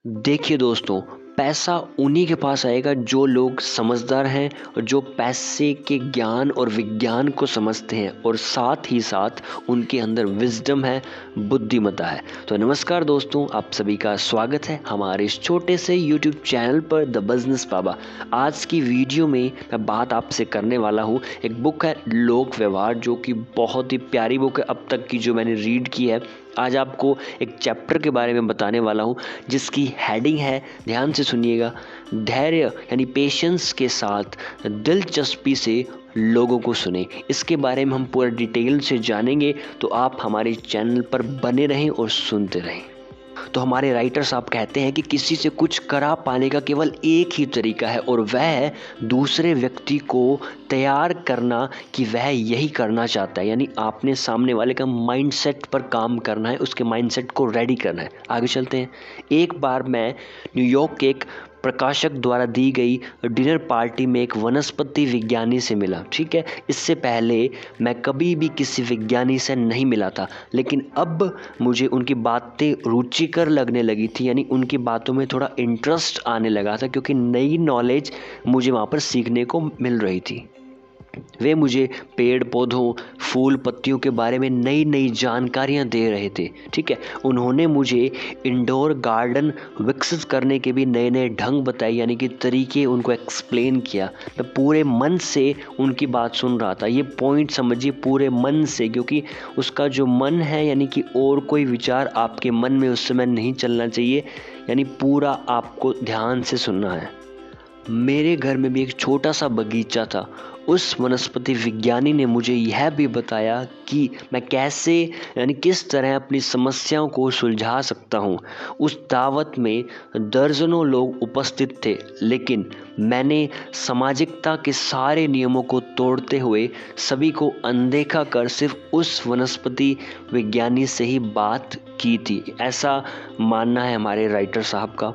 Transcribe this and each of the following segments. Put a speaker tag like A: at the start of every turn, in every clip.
A: देखिए दोस्तों, पैसा उन्हीं के पास आएगा जो लोग समझदार हैं और जो पैसे के ज्ञान और विज्ञान को समझते हैं और साथ ही साथ उनके अंदर विजडम है, बुद्धिमत्ता है। तो नमस्कार दोस्तों, आप सभी का स्वागत है हमारे इस छोटे से यूट्यूब चैनल पर द बिजनेस बाबा। आज की वीडियो में मैं बात आपसे करने वाला हूँ। एक बुक है लोक व्यवहार, जो कि बहुत ही प्यारी बुक है अब तक की जो मैंने रीड की है। आज आपको एक चैप्टर के बारे में बताने वाला हूँ जिसकी हेडिंग है, ध्यान से सुनिएगा, धैर्य यानी पेशेंस के साथ दिलचस्पी से लोगों को सुने। इसके बारे में हम पूरा डिटेल से जानेंगे, तो आप हमारे चैनल पर बने रहें और सुनते रहें। तो हमारे राइटर साहब कहते हैं कि किसी से कुछ करा पाने का केवल एक ही तरीका है और वह है दूसरे व्यक्ति को तैयार करना कि वह यही करना चाहता है। यानी आपने सामने वाले का माइंडसेट पर काम करना है, उसके माइंडसेट को रेडी करना है। आगे चलते हैं। एक बार मैं न्यूयॉर्क के एक प्रकाशक द्वारा दी गई डिनर पार्टी में एक वनस्पति विज्ञानी से मिला। ठीक है, इससे पहले मैं कभी भी किसी विज्ञानी से नहीं मिला था, लेकिन अब मुझे उनकी बातें रुचिकर लगने लगी थी। यानी उनकी बातों में थोड़ा इंटरेस्ट आने लगा था, क्योंकि नई नॉलेज मुझे वहाँ पर सीखने को मिल रही थी। वे मुझे पेड़ पौधों, फूल पत्तियों के बारे में नई नई जानकारियां दे रहे थे। ठीक है, उन्होंने मुझे इंडोर गार्डन विकसित करने के भी नए नए ढंग बताए, यानी कि तरीके उनको एक्सप्लेन किया। मैं पूरे मन से उनकी बात सुन रहा था। ये पॉइंट समझिए, पूरे मन से, क्योंकि उसका जो मन है, यानी कि और कोई विचार आपके मन में उस समय नहीं चलना चाहिए। यानी पूरा आपको ध्यान से सुनना है। मेरे घर में भी एक छोटा सा बगीचा था। उस वनस्पति विज्ञानी ने मुझे यह भी बताया कि मैं कैसे, यानी किस तरह अपनी समस्याओं को सुलझा सकता हूँ। उस दावत में दर्जनों लोग उपस्थित थे, लेकिन मैंने सामाजिकता के सारे नियमों को तोड़ते हुए सभी को अनदेखा कर सिर्फ उस वनस्पति विज्ञानी से ही बात की थी। ऐसा मानना है हमारे राइटर साहब का।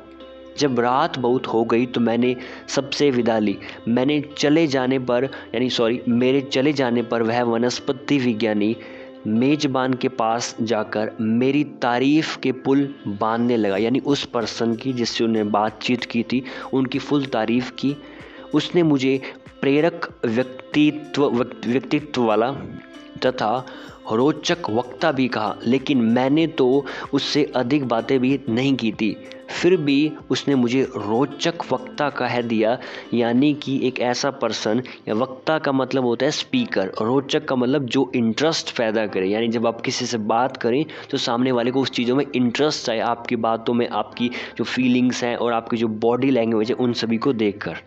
A: जब रात बहुत हो गई तो मैंने सबसे विदा ली। मेरे चले जाने पर वह वनस्पति विज्ञानी मेजबान के पास जाकर मेरी तारीफ के पुल बांधने लगा। यानी उस पर्सन की जिससे उन्हें बातचीत की थी, उनकी फुल तारीफ की। उसने मुझे प्रेरक व्यक्तित्व वाला तथा रोचक वक्ता भी कहा, लेकिन मैंने तो उससे अधिक बातें भी नहीं की थी। फिर भी उसने मुझे रोचक वक्ता कह दिया। यानी कि एक ऐसा पर्सन, या वक्ता का मतलब होता है स्पीकर, रोचक का मतलब जो इंटरेस्ट पैदा करे। यानी जब आप किसी से बात करें तो सामने वाले को उस चीज़ों में इंटरेस्ट आए, आपकी बातों में, आपकी जो फीलिंग्स हैं और आपकी जो बॉडी लैंग्वेज है, उन सभी को देखकर।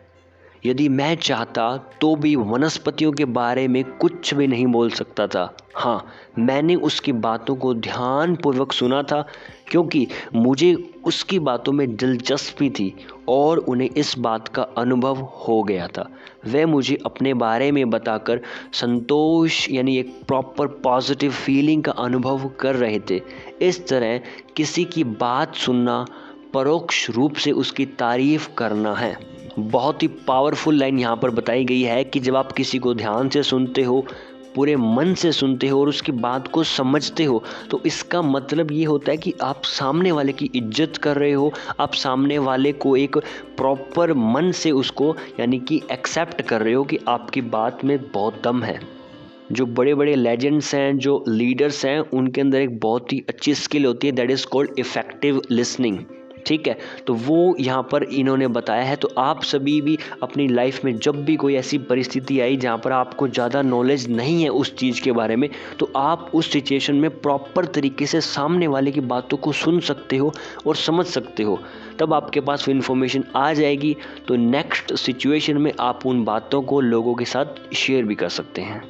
A: यदि मैं चाहता तो भी वनस्पतियों के बारे में कुछ भी नहीं बोल सकता था। हाँ, मैंने उसकी बातों को ध्यानपूर्वक सुना था, क्योंकि मुझे उसकी बातों में दिलचस्पी थी और उन्हें इस बात का अनुभव हो गया था। वे मुझे अपने बारे में बताकर संतोष, यानी एक प्रॉपर पॉजिटिव फीलिंग का अनुभव कर रहे थे। इस तरह किसी की बात सुनना परोक्ष रूप से उसकी तारीफ करना है। बहुत ही पावरफुल लाइन यहाँ पर बताई गई है कि जब आप किसी को ध्यान से सुनते हो, पूरे मन से सुनते हो और उसकी बात को समझते हो, तो इसका मतलब ये होता है कि आप सामने वाले की इज्जत कर रहे हो। आप सामने वाले को एक प्रॉपर मन से उसको, यानी कि एक्सेप्ट कर रहे हो कि आपकी बात में बहुत दम है। जो बड़े बड़े लेजेंड्स हैं, जो लीडर्स हैं, उनके अंदर एक बहुत ही अच्छी स्किल होती है, that is called effective listening. ठीक है, तो वो यहाँ पर इन्होंने बताया है। तो आप सभी भी अपनी लाइफ में जब भी कोई ऐसी परिस्थिति आई जहाँ पर आपको ज़्यादा नॉलेज नहीं है उस चीज़ के बारे में, तो आप उस सिचुएशन में प्रॉपर तरीके से सामने वाले की बातों को सुन सकते हो और समझ सकते हो। तब आपके पास इन्फॉर्मेशन आ जाएगी, तो नेक्स्ट सिचुएशन में आप उन बातों को लोगों के साथ शेयर भी कर सकते हैं।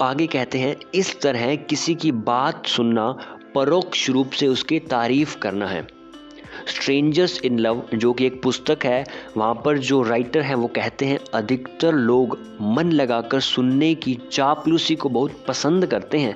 A: आगे कहते हैं, इस तरह किसी की बात सुनना परोक्ष रूप से उसकी तारीफ करना है। स्ट्रेंजर्स इन लव, जो कि एक पुस्तक है, वहाँ पर जो राइटर हैं वो कहते हैं, अधिकतर लोग मन लगाकर सुनने की चापलूसी को बहुत पसंद करते हैं।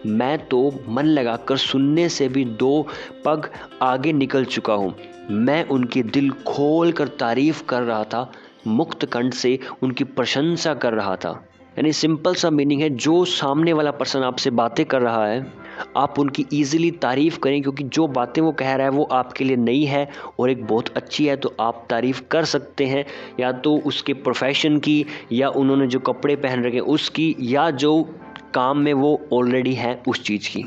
A: मैं तो मन लगाकर सुनने से भी 2 पग आगे निकल चुका हूँ। मैं उनकी दिल खोल कर तारीफ कर रहा था, मुक्त कंठ से उनकी प्रशंसा कर रहा था। यानी सिंपल सा मीनिंग है, जो सामने वाला पर्सन आपसे बातें कर रहा है, आप उनकी ईज़िली तारीफ़ करें, क्योंकि जो बातें वो कह रहा है वो आपके लिए नई है और एक बहुत अच्छी है, तो आप तारीफ़ कर सकते हैं, या तो उसके प्रोफेशन की, या उन्होंने जो कपड़े पहन रखे उसकी, या जो काम में वो ऑलरेडी है उस चीज़ की।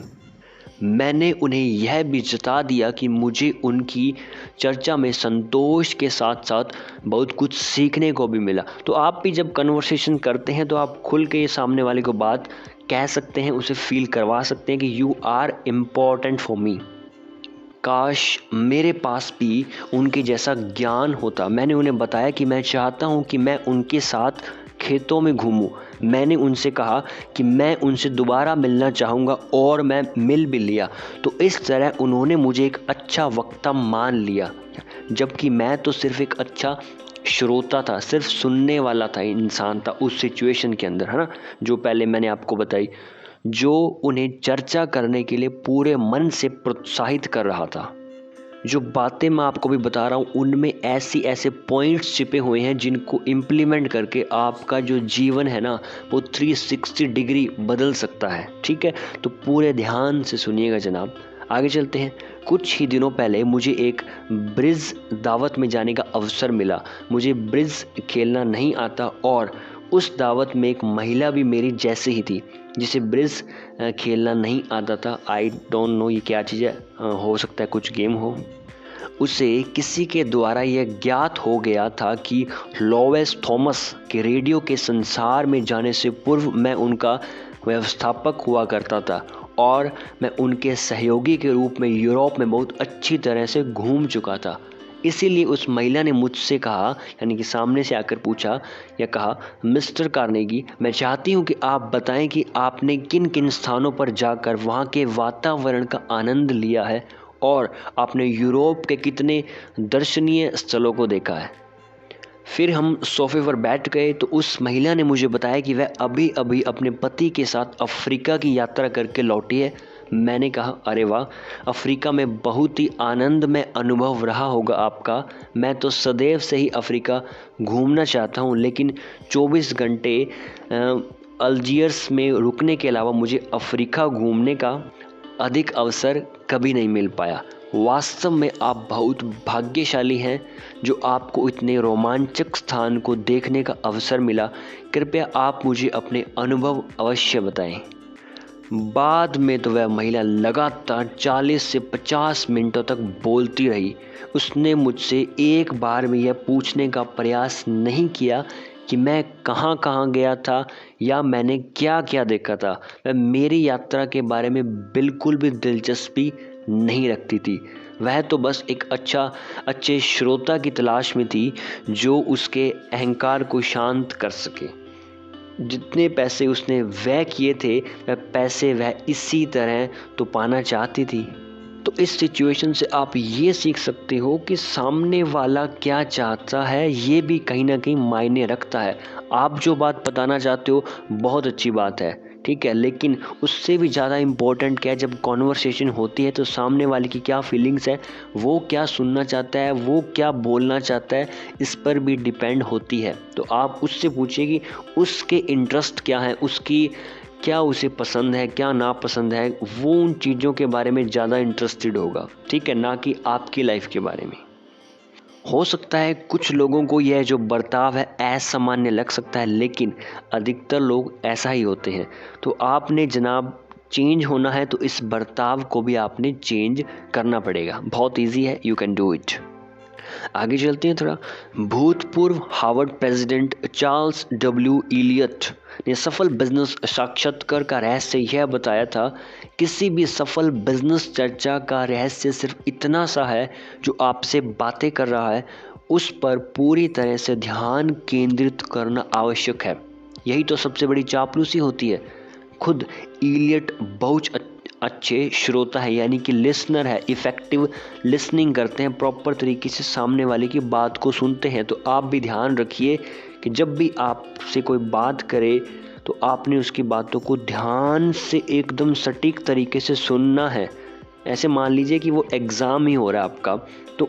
A: मैंने उन्हें यह भी जता दिया कि मुझे उनकी चर्चा में संतोष के साथ साथ बहुत कुछ सीखने को भी मिला। तो आप भी जब कन्वर्सेशन करते हैं तो आप खुल के सामने वाले को बात कह सकते हैं, उसे फील करवा सकते हैं कि you are important for me. काश मेरे पास भी उनके जैसा ज्ञान होता। मैंने उन्हें बताया कि मैं चाहता हूँ कि मैं उनके साथ खेतों में घूमूं। मैंने उनसे कहा कि मैं उनसे दोबारा मिलना चाहूँगा, और मैं मिल भी लिया। तो इस तरह उन्होंने मुझे एक अच्छा वक्ता मान लिया, जबकि मैं तो सिर्फ एक अच्छा श्रोता था, सिर्फ सुनने वाला था, इंसान था उस सिचुएशन के अंदर, है ना, जो पहले मैंने आपको बताई, जो उन्हें चर्चा करने के लिए पूरे मन से प्रोत्साहित कर रहा था। जो बातें मैं आपको भी बता रहा हूँ उनमें ऐसे पॉइंट्स छिपे हुए हैं जिनको इम्प्लीमेंट करके आपका जो जीवन है ना वो 360 डिग्री बदल सकता है। ठीक है, तो पूरे ध्यान से सुनिएगा जनाब। आगे चलते हैं। कुछ ही दिनों पहले मुझे एक ब्रिज दावत में जाने का अवसर मिला। मुझे ब्रिज खेलना नहीं आता, और उस दावत में एक महिला भी मेरी जैसे ही थी जिसे ब्रिज खेलना नहीं आता था। आई डोंट नो ये क्या चीज़ है, हो सकता है कुछ गेम हो। उसे किसी के द्वारा यह ज्ञात हो गया था कि लॉवेस थॉमस के रेडियो के संसार में जाने से पूर्व मैं उनका व्यवस्थापक हुआ करता था, और मैं उनके सहयोगी के रूप में यूरोप में बहुत अच्छी तरह से घूम चुका था। इसीलिए उस महिला ने मुझसे कहा, यानी कि सामने से आकर पूछा या कहा, मिस्टर कार्नेगी, मैं चाहती हूँ कि आप बताएं कि आपने किन किन स्थानों पर जाकर वहाँ के वातावरण का आनंद लिया है, और आपने यूरोप के कितने दर्शनीय स्थलों को देखा है। फिर हम सोफे पर बैठ गए तो उस महिला ने मुझे बताया कि वह अभी अभी अपने पति के साथ अफ्रीका की यात्रा करके लौटी है। मैंने कहा, अरे वाह, अफ्रीका में बहुत ही आनंदमय अनुभव रहा होगा आपका। मैं तो सदैव से ही अफ्रीका घूमना चाहता हूँ, लेकिन 24 घंटे अल्जियर्स में रुकने के अलावा मुझे अफ्रीका घूमने का अधिक अवसर कभी नहीं मिल पाया। वास्तव में आप बहुत भाग्यशाली हैं जो आपको इतने रोमांचक स्थान को देखने का अवसर मिला। कृपया आप मुझे अपने अनुभव अवश्य बताएं। बाद में तो वह महिला लगातार 40 से 50 मिनटों तक बोलती रही। उसने मुझसे एक बार में यह पूछने का प्रयास नहीं किया कि मैं कहाँ कहाँ गया था या मैंने क्या क्या देखा था। वह मेरी यात्रा के बारे में बिल्कुल भी दिलचस्पी नहीं रखती थी। वह तो बस एक अच्छे श्रोता की तलाश में थी जो उसके अहंकार को शांत कर सके। जितने पैसे उसने व्यय किए थे वह पैसे वह इसी तरह तो पाना चाहती थी। तो इस सिचुएशन से आप ये सीख सकते हो कि सामने वाला क्या चाहता है ये भी कहीं ना कहीं मायने रखता है। आप जो बात बताना चाहते हो बहुत अच्छी बात है, ठीक है, लेकिन उससे भी ज़्यादा इम्पोर्टेंट क्या है, जब कॉन्वर्सेशन होती है तो सामने वाले की क्या फीलिंग्स है, वो क्या सुनना चाहता है, वो क्या बोलना चाहता है, इस पर भी डिपेंड होती है। तो आप उससे पूछिए कि उसके इंटरेस्ट क्या है, उसकी क्या उसे पसंद है, क्या नापसंद है। वो उन चीज़ों के बारे में ज़्यादा इंटरेस्टेड होगा, ठीक है, ना कि आपकी लाइफ के बारे में। हो सकता है कुछ लोगों को यह जो बर्ताव है असामान्य लग सकता है, लेकिन अधिकतर लोग ऐसा ही होते हैं। तो आपने जनाब चेंज होना है तो इस बर्ताव को भी आपने चेंज करना पड़ेगा। बहुत इजी है, यू कैन डू इट। आगे चलते हैं थोड़ा। भूतपूर्व Harvard president Charles W Eliot ने सफल बिजनेस साक्षात्कार का रहस्य यह बताया था, किसी भी सफल बिजनेस चर्चा का रहस्य सिर्फ इतना सा है, जो आपसे बातें कर रहा है उस पर पूरी तरह से ध्यान केंद्रित करना आवश्यक है। यही तो सबसे बड़ी चापलूसी होती है। खुद इलियट बहुत अच्छे श्रोता है, यानी कि लिसनर है, इफ़ेक्टिव लिसनिंग करते हैं, प्रॉपर तरीके से सामने वाले की बात को सुनते हैं। तो आप भी ध्यान रखिए कि जब भी आपसे कोई बात करे तो आपने उसकी बातों को ध्यान से एकदम सटीक तरीके से सुनना है। ऐसे मान लीजिए कि वो एग्ज़ाम ही हो रहा है आपका, तो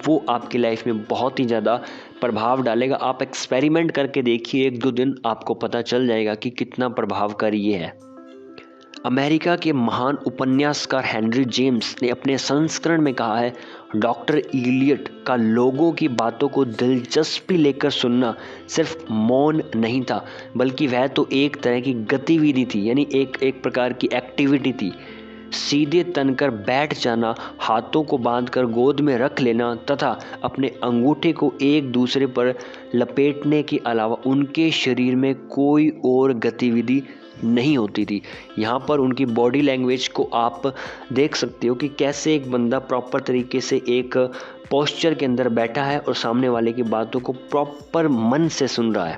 A: वो आपकी लाइफ में बहुत ही ज़्यादा प्रभाव डालेगा। आप एक्सपेरिमेंट करके देखिए, 1-2 दिन आपको पता चल जाएगा कि कितना प्रभावकारी ये है। अमेरिका के महान उपन्यासकार हेनरी जेम्स ने अपने संस्करण में कहा है, डॉक्टर इलियट का लोगों की बातों को दिलचस्पी लेकर सुनना सिर्फ मौन नहीं था, बल्कि वह तो एक तरह की गतिविधि थी, यानी एक प्रकार की एक्टिविटी थी। सीधे तनकर बैठ जाना, हाथों को बांधकर गोद में रख लेना तथा अपने अंगूठे को एक दूसरे पर लपेटने के अलावा उनके शरीर में कोई और गतिविधि नहीं होती थी। यहाँ पर उनकी बॉडी लैंग्वेज को आप देख सकते हो कि कैसे एक बंदा प्रॉपर तरीके से एक पोस्चर के अंदर बैठा है और सामने वाले की बातों को प्रॉपर मन से सुन रहा है।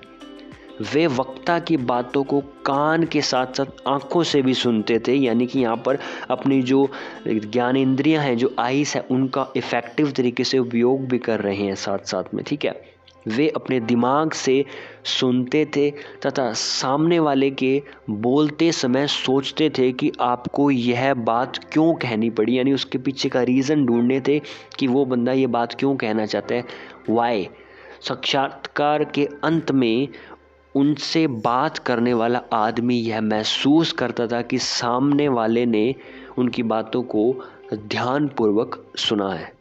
A: वे वक्ता की बातों को कान के साथ साथ आंखों से भी सुनते थे, यानी कि यहाँ पर अपनी जो ज्ञानेंद्रियां हैं, जो आइस है, उनका इफ़ेक्टिव तरीके से उपयोग भी कर रहे हैं साथ साथ में, ठीक है। वे अपने दिमाग से सुनते थे तथा सामने वाले के बोलते समय सोचते थे कि आपको यह बात क्यों कहनी पड़ी, यानी उसके पीछे का रीज़न ढूंढने थे कि वो बंदा ये बात क्यों कहना चाहता है, वाई। साक्षात्कार के अंत में उनसे बात करने वाला आदमी यह महसूस करता था कि सामने वाले ने उनकी बातों को ध्यानपूर्वक सुना है।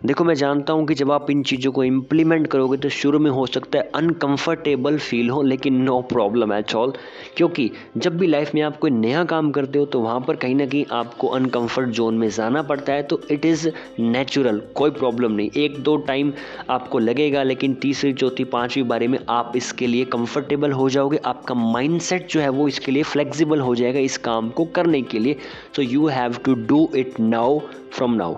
A: देखो, मैं जानता हूँ कि जब आप इन चीज़ों को इम्प्लीमेंट करोगे तो शुरू में हो सकता है अनकंफर्टेबल फील हो, लेकिन नो प्रॉब्लम एट ऑल, क्योंकि जब भी लाइफ में आप कोई नया काम करते हो तो वहाँ पर कहीं ना कहीं आपको अनकंफर्ट जोन में जाना पड़ता है, तो इट इज़ नेचुरल, कोई प्रॉब्लम नहीं। एक दो टाइम आपको लगेगा, लेकिन तीसरी चौथी पाँचवीं बारी में आप इसके लिए कंफर्टेबल हो जाओगे। आपका माइंडसेट जो है वो इसके लिए फ्लेक्सिबल हो जाएगा इस काम को करने के लिए। So you have to do it now from now.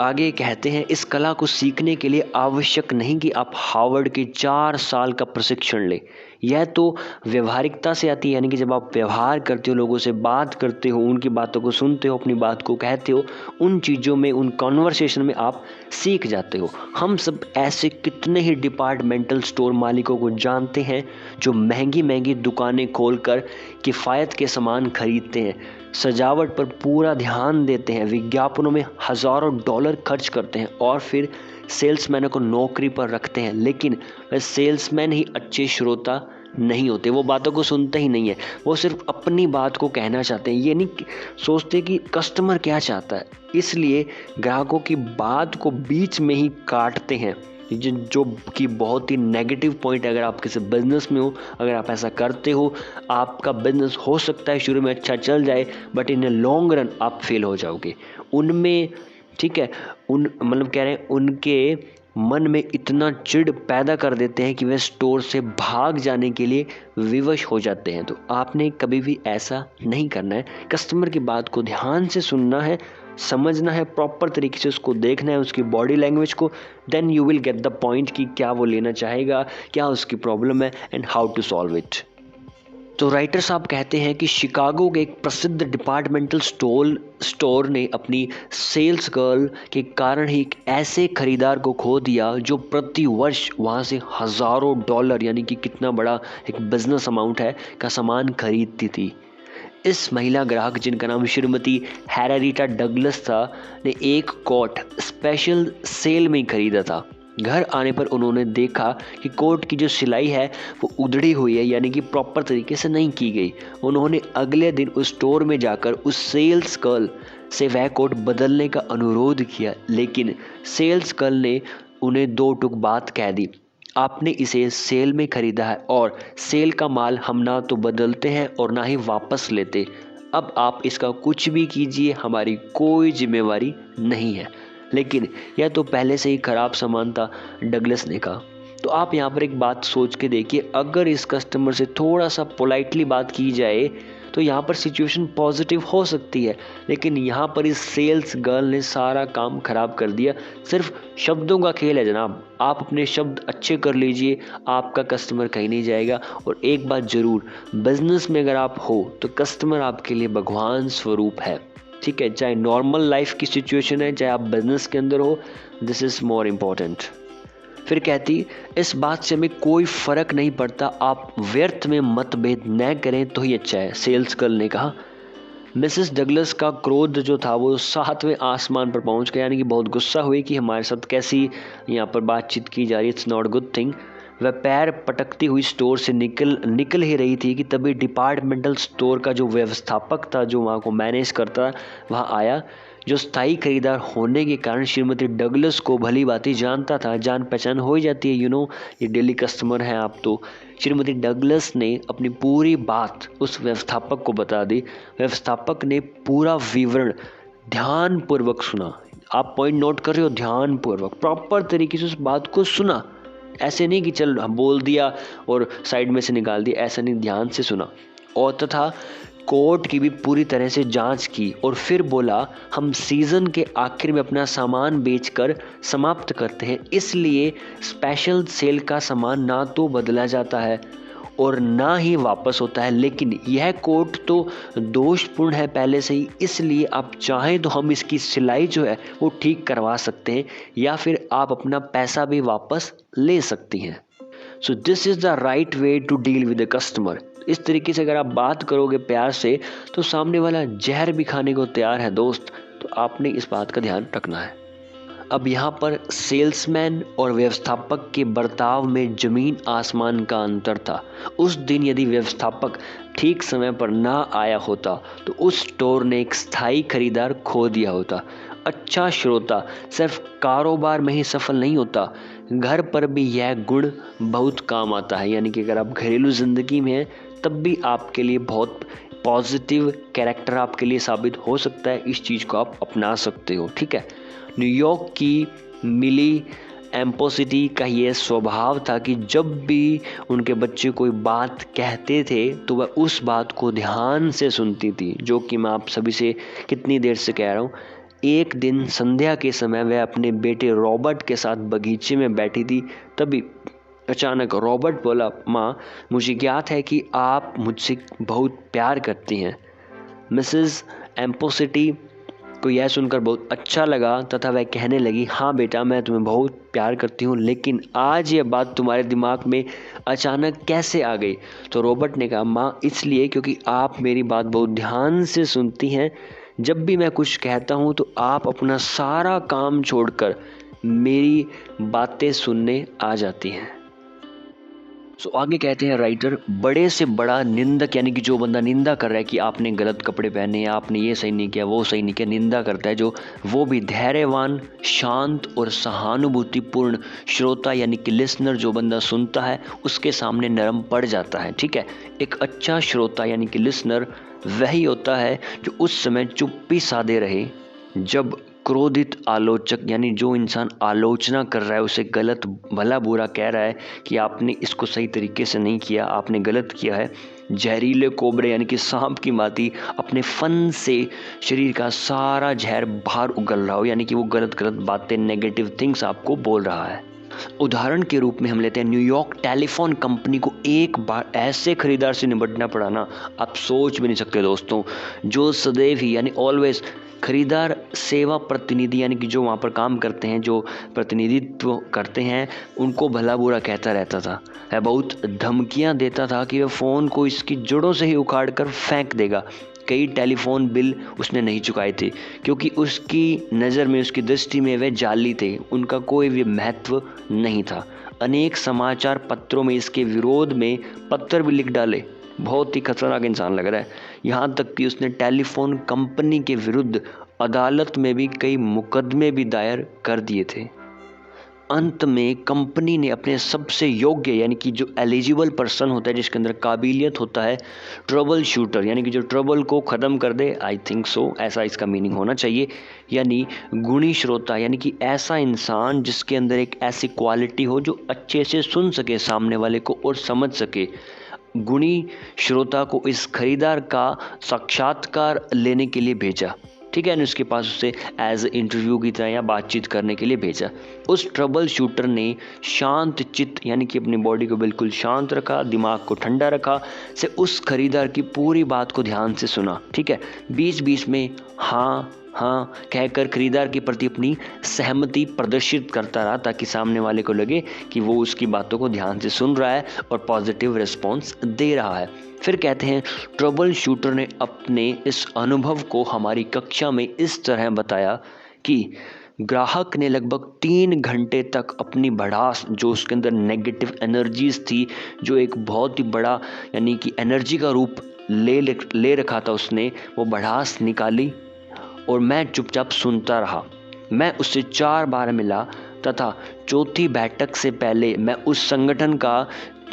A: आगे कहते हैं, इस कला को सीखने के लिए आवश्यक नहीं कि आप हार्वर्ड के 4 साल का प्रशिक्षण लें। यह तो व्यवहारिकता से आती है, यानी कि जब आप व्यवहार करते हो, लोगों से बात करते हो, उनकी बातों को सुनते हो, अपनी बात को कहते हो, उन चीज़ों में, उन कॉन्वर्सेशन में आप सीख जाते हो। हम सब ऐसे कितने ही डिपार्टमेंटल स्टोर मालिकों को जानते हैं जो महंगी महंगी दुकानें खोलकर किफ़ायत के सामान खरीदते हैं, सजावट पर पूरा ध्यान देते हैं, विज्ञापनों में हज़ारों डॉलर खर्च करते हैं और फिर सेल्समैनों को नौकरी पर रखते हैं, लेकिन वह सेल्समैन ही अच्छे श्रोता नहीं होते। वो बातों को सुनते ही नहीं है, वो सिर्फ अपनी बात को कहना चाहते हैं, ये नहीं सोचते कि कस्टमर क्या चाहता है। इसलिए ग्राहकों की बात को बीच में ही काटते हैं, जो कि बहुत ही नेगेटिव पॉइंट है। अगर आप किसी बिजनेस में हो, अगर आप ऐसा करते हो, आपका बिजनेस हो सकता है शुरू में अच्छा चल जाए, but in a long run आप फेल हो जाओगे उनमें, ठीक है। मतलब कह रहे हैं, उनके मन में इतना चिढ़ पैदा कर देते हैं कि वे स्टोर से भाग जाने के लिए विवश हो जाते हैं। तो आपने कभी भी ऐसा नहीं करना है। कस्टमर की बात को ध्यान से सुनना है, समझना है, प्रॉपर तरीके से उसको देखना है, उसकी बॉडी लैंग्वेज को, then you will get the point कि क्या वो लेना चाहेगा, क्या उसकी प्रॉब्लम है and how to solve it. तो राइटर साहब कहते हैं कि शिकागो के एक प्रसिद्ध डिपार्टमेंटल स्टोर ने अपनी सेल्स गर्ल के कारण ही एक ऐसे खरीदार को खो दिया जो प्रति वर्ष वहाँ से हज़ारों डॉलर, यानी कि कितना बड़ा एक बिजनेस अमाउंट है, का सामान खरीदती थी। इस महिला ग्राहक, जिनका नाम श्रीमती हैरारीटा डगलस था, ने एक कोट स्पेशल सेल में ही खरीदा था। घर आने पर उन्होंने देखा कि कोट की जो सिलाई है वो उधड़ी हुई है, यानी कि प्रॉपर तरीके से नहीं की गई। उन्होंने अगले दिन उस स्टोर में जाकर उस सेल्स गर्ल से वह कोट बदलने का अनुरोध किया, लेकिन सेल्स गर्ल ने उन्हें दो टूक बात कह दी, आपने इसे सेल में खरीदा है और सेल का माल हम ना तो बदलते हैं और ना ही वापस लेते। अब आप इसका कुछ भी कीजिए, हमारी कोई जिम्मेवारी नहीं है। लेकिन यह तो पहले से ही खराब सामान था, डगलस ने कहा। तो आप यहाँ पर एक बात सोच के देखिए, अगर इस कस्टमर से थोड़ा सा पोलाइटली बात की जाए तो यहाँ पर सिचुएशन पॉजिटिव हो सकती है, लेकिन यहाँ पर इस सेल्स गर्ल ने सारा काम खराब कर दिया। सिर्फ शब्दों का खेल है जनाब, आप अपने शब्द अच्छे कर लीजिए, आपका कस्टमर कहीं नहीं जाएगा। और एक बात ज़रूर, बिजनेस में अगर आप हो तो कस्टमर आपके लिए भगवान स्वरूप है, ठीक है। चाहे नॉर्मल लाइफ की सिचुएशन है, चाहे आप बिजनेस के अंदर हो, दिस इज़ मोर इम्पोर्टेंट। फिर कहती, इस बात से हमें कोई फ़र्क नहीं पड़ता, आप व्यर्थ में मतभेद न करें तो ही अच्छा है, सेल्स गर्ल ने कहा। मिसेस डगलस का क्रोध जो था वो 7वें आसमान पर पहुंच गया, यानी कि बहुत गुस्सा हुई कि हमारे साथ कैसी यहाँ पर बातचीत की जा रही है, इट्स नॉट गुड थिंग। वह पैर पटकती हुई स्टोर से निकल ही रही थी कि तभी डिपार्टमेंटल स्टोर का जो व्यवस्थापक था, जो वहाँ को मैनेज करता, वहाँ आया, जो स्थायी खरीदार होने के कारण श्रीमती डगलस को भली भांति जानता था। जान पहचान हो ही जाती है, ये डेली कस्टमर हैं आप। तो श्रीमती डगलस ने अपनी पूरी बात उस व्यवस्थापक को बता दी। व्यवस्थापक ने पूरा विवरण ध्यानपूर्वक सुना। आप पॉइंट नोट कर रहे हो, ध्यानपूर्वक प्रॉपर तरीके से उस बात को सुना। ऐसे नहीं कि चल बोल दिया और साइड में से निकाल दिया, ऐसा नहीं, ध्यान से सुना। और तथा कोर्ट की भी पूरी तरह से जांच की और फिर बोला, हम सीजन के आखिर में अपना सामान बेचकर समाप्त करते हैं, इसलिए स्पेशल सेल का सामान ना तो बदला जाता है और ना ही वापस होता है, लेकिन यह कोट तो दोषपूर्ण है पहले से ही, इसलिए आप चाहें तो हम इसकी सिलाई जो है वो ठीक करवा सकते हैं या फिर आप अपना पैसा भी वापस ले सकती हैं। So this is the right way to deal with the customer. इस तरीके से अगर आप बात करोगे प्यार से तो सामने वाला जहर भी खाने को तैयार है दोस्त। तो आपने इस बात का ध्यान रखना है। अब यहाँ पर सेल्समैन और व्यवस्थापक के बर्ताव में जमीन आसमान का अंतर था। उस दिन यदि व्यवस्थापक ठीक समय पर ना आया होता तो उस स्टोर ने एक स्थायी खरीदार खो दिया होता। अच्छा श्रोता सिर्फ कारोबार में ही सफल नहीं होता, घर पर भी यह गुण बहुत काम आता है। यानी कि अगर आप घरेलू जिंदगी में हैं तब भी आपके लिए बहुत पॉजिटिव कैरेक्टर आपके लिए साबित हो सकता है। इस चीज़ को आप अपना सकते हो, ठीक है। न्यूयॉर्क की मिली एम्पोसिटी का ये स्वभाव था कि जब भी उनके बच्चे कोई बात कहते थे तो वह उस बात को ध्यान से सुनती थी, जो कि मैं आप सभी से कितनी देर से कह रहा हूँ। एक दिन संध्या के समय वह अपने बेटे रॉबर्ट के साथ बगीचे में बैठी थी। तभी अचानक रॉबर्ट बोला, माँ, मुझे ज्ञात है कि आप मुझसे बहुत प्यार करती हैं। मिसेस एम्पोसिटी को यह सुनकर बहुत अच्छा लगा तथा वह कहने लगी, हाँ बेटा, मैं तुम्हें बहुत प्यार करती हूँ, लेकिन आज यह बात तुम्हारे दिमाग में अचानक कैसे आ गई? तो रॉबर्ट ने कहा, माँ, इसलिए क्योंकि आप मेरी बात बहुत ध्यान से सुनती हैं। जब भी मैं कुछ कहता हूँ तो आप अपना सारा काम छोड़कर मेरी बातें सुनने आ जाती हैं। सो आगे कहते हैं राइटर, बड़े से बड़ा निंदक, यानी कि जो बंदा निंदा कर रहा है कि आपने गलत कपड़े पहने, आपने ये सही नहीं किया, वो सही नहीं किया, निंदा करता है जो, वो भी धैर्यवान, शांत और सहानुभूतिपूर्ण श्रोता यानी कि लिसनर, जो बंदा सुनता है उसके सामने नरम पड़ जाता है, ठीक है। एक अच्छा श्रोता यानी कि लिसनर वही होता है जो उस समय चुप्पी साधे रहे जब क्रोधित आलोचक, यानी जो इंसान आलोचना कर रहा है, उसे गलत भला बुरा कह रहा है कि आपने इसको सही तरीके से नहीं किया, आपने गलत किया है, जहरीले कोबरे यानी कि सांप की भांति अपने फन से शरीर का सारा जहर बाहर उगल रहा हो, यानी कि वो गलत गलत बातें, नेगेटिव थिंग्स आपको बोल रहा है। उदाहरण के रूप में हम लेते हैं न्यूयॉर्क टेलीफोन कंपनी को एक बार ऐसे खरीदार से निपटना पड़ा ना, आप सोच भी नहीं सकते दोस्तों, जो सदैव ही यानी ऑलवेज खरीदार सेवा प्रतिनिधि, यानी कि जो वहाँ पर काम करते हैं, जो प्रतिनिधित्व करते हैं, उनको भला बुरा कहता रहता था। वह बहुत धमकियाँ देता था कि वह फ़ोन को इसकी जड़ों से ही उखाड़ कर फेंक देगा। कई टेलीफोन बिल उसने नहीं चुकाए थे क्योंकि उसकी नज़र में, उसकी दृष्टि में वे जाली थे, उनका कोई भी महत्व नहीं था। अनेक समाचार पत्रों में इसके विरोध में पत्र भी लिख डाले। बहुत ही खतरनाक इंसान लग रहा है। यहाँ तक कि उसने टेलीफोन कंपनी के विरुद्ध अदालत में भी कई मुकदमे भी दायर कर दिए थे। अंत में कंपनी ने अपने सबसे योग्य, यानी कि जो एलिजिबल पर्सन होता है, जिसके अंदर काबिलियत होता है, ट्रबल शूटर, यानी कि जो ट्रबल को ख़त्म कर दे, आई थिंक सो ऐसा इसका मीनिंग होना चाहिए, यानी गुणी श्रोता, यानी कि ऐसा इंसान जिसके अंदर एक ऐसी क्वालिटी हो जो अच्छे से सुन सके सामने वाले को और समझ सके। गुणी श्रोता को इस खरीदार का साक्षात्कार लेने के लिए भेजा, ठीक है, उसके पास उसे एज इंटरव्यू की तरह या बातचीत करने के लिए भेजा। उस ट्रबल शूटर ने शांत चित्त, यानी कि अपनी बॉडी को बिल्कुल शांत रखा, दिमाग को ठंडा रखा, से उस खरीदार की पूरी बात को ध्यान से सुना, ठीक है। बीच बीच में हाँ हाँ कहकर खरीदार के प्रति अपनी सहमति प्रदर्शित करता रहा ताकि सामने वाले को लगे कि वो उसकी बातों को ध्यान से सुन रहा है और पॉजिटिव रिस्पॉन्स दे रहा है। फिर कहते हैं, ट्रबल शूटर ने अपने इस अनुभव को हमारी कक्षा में इस तरह बताया कि ग्राहक ने लगभग 3 घंटे तक अपनी भड़ास, जो उसके अंदर नेगेटिव एनर्जीज थी, जो एक बहुत ही बड़ा यानी कि एनर्जी का रूप ले रखा था उसने, वो भड़ास निकाली और मैं चुपचाप सुनता रहा। मैं उससे 4 बार मिला तथा चौथी बैठक से पहले मैं उस संगठन का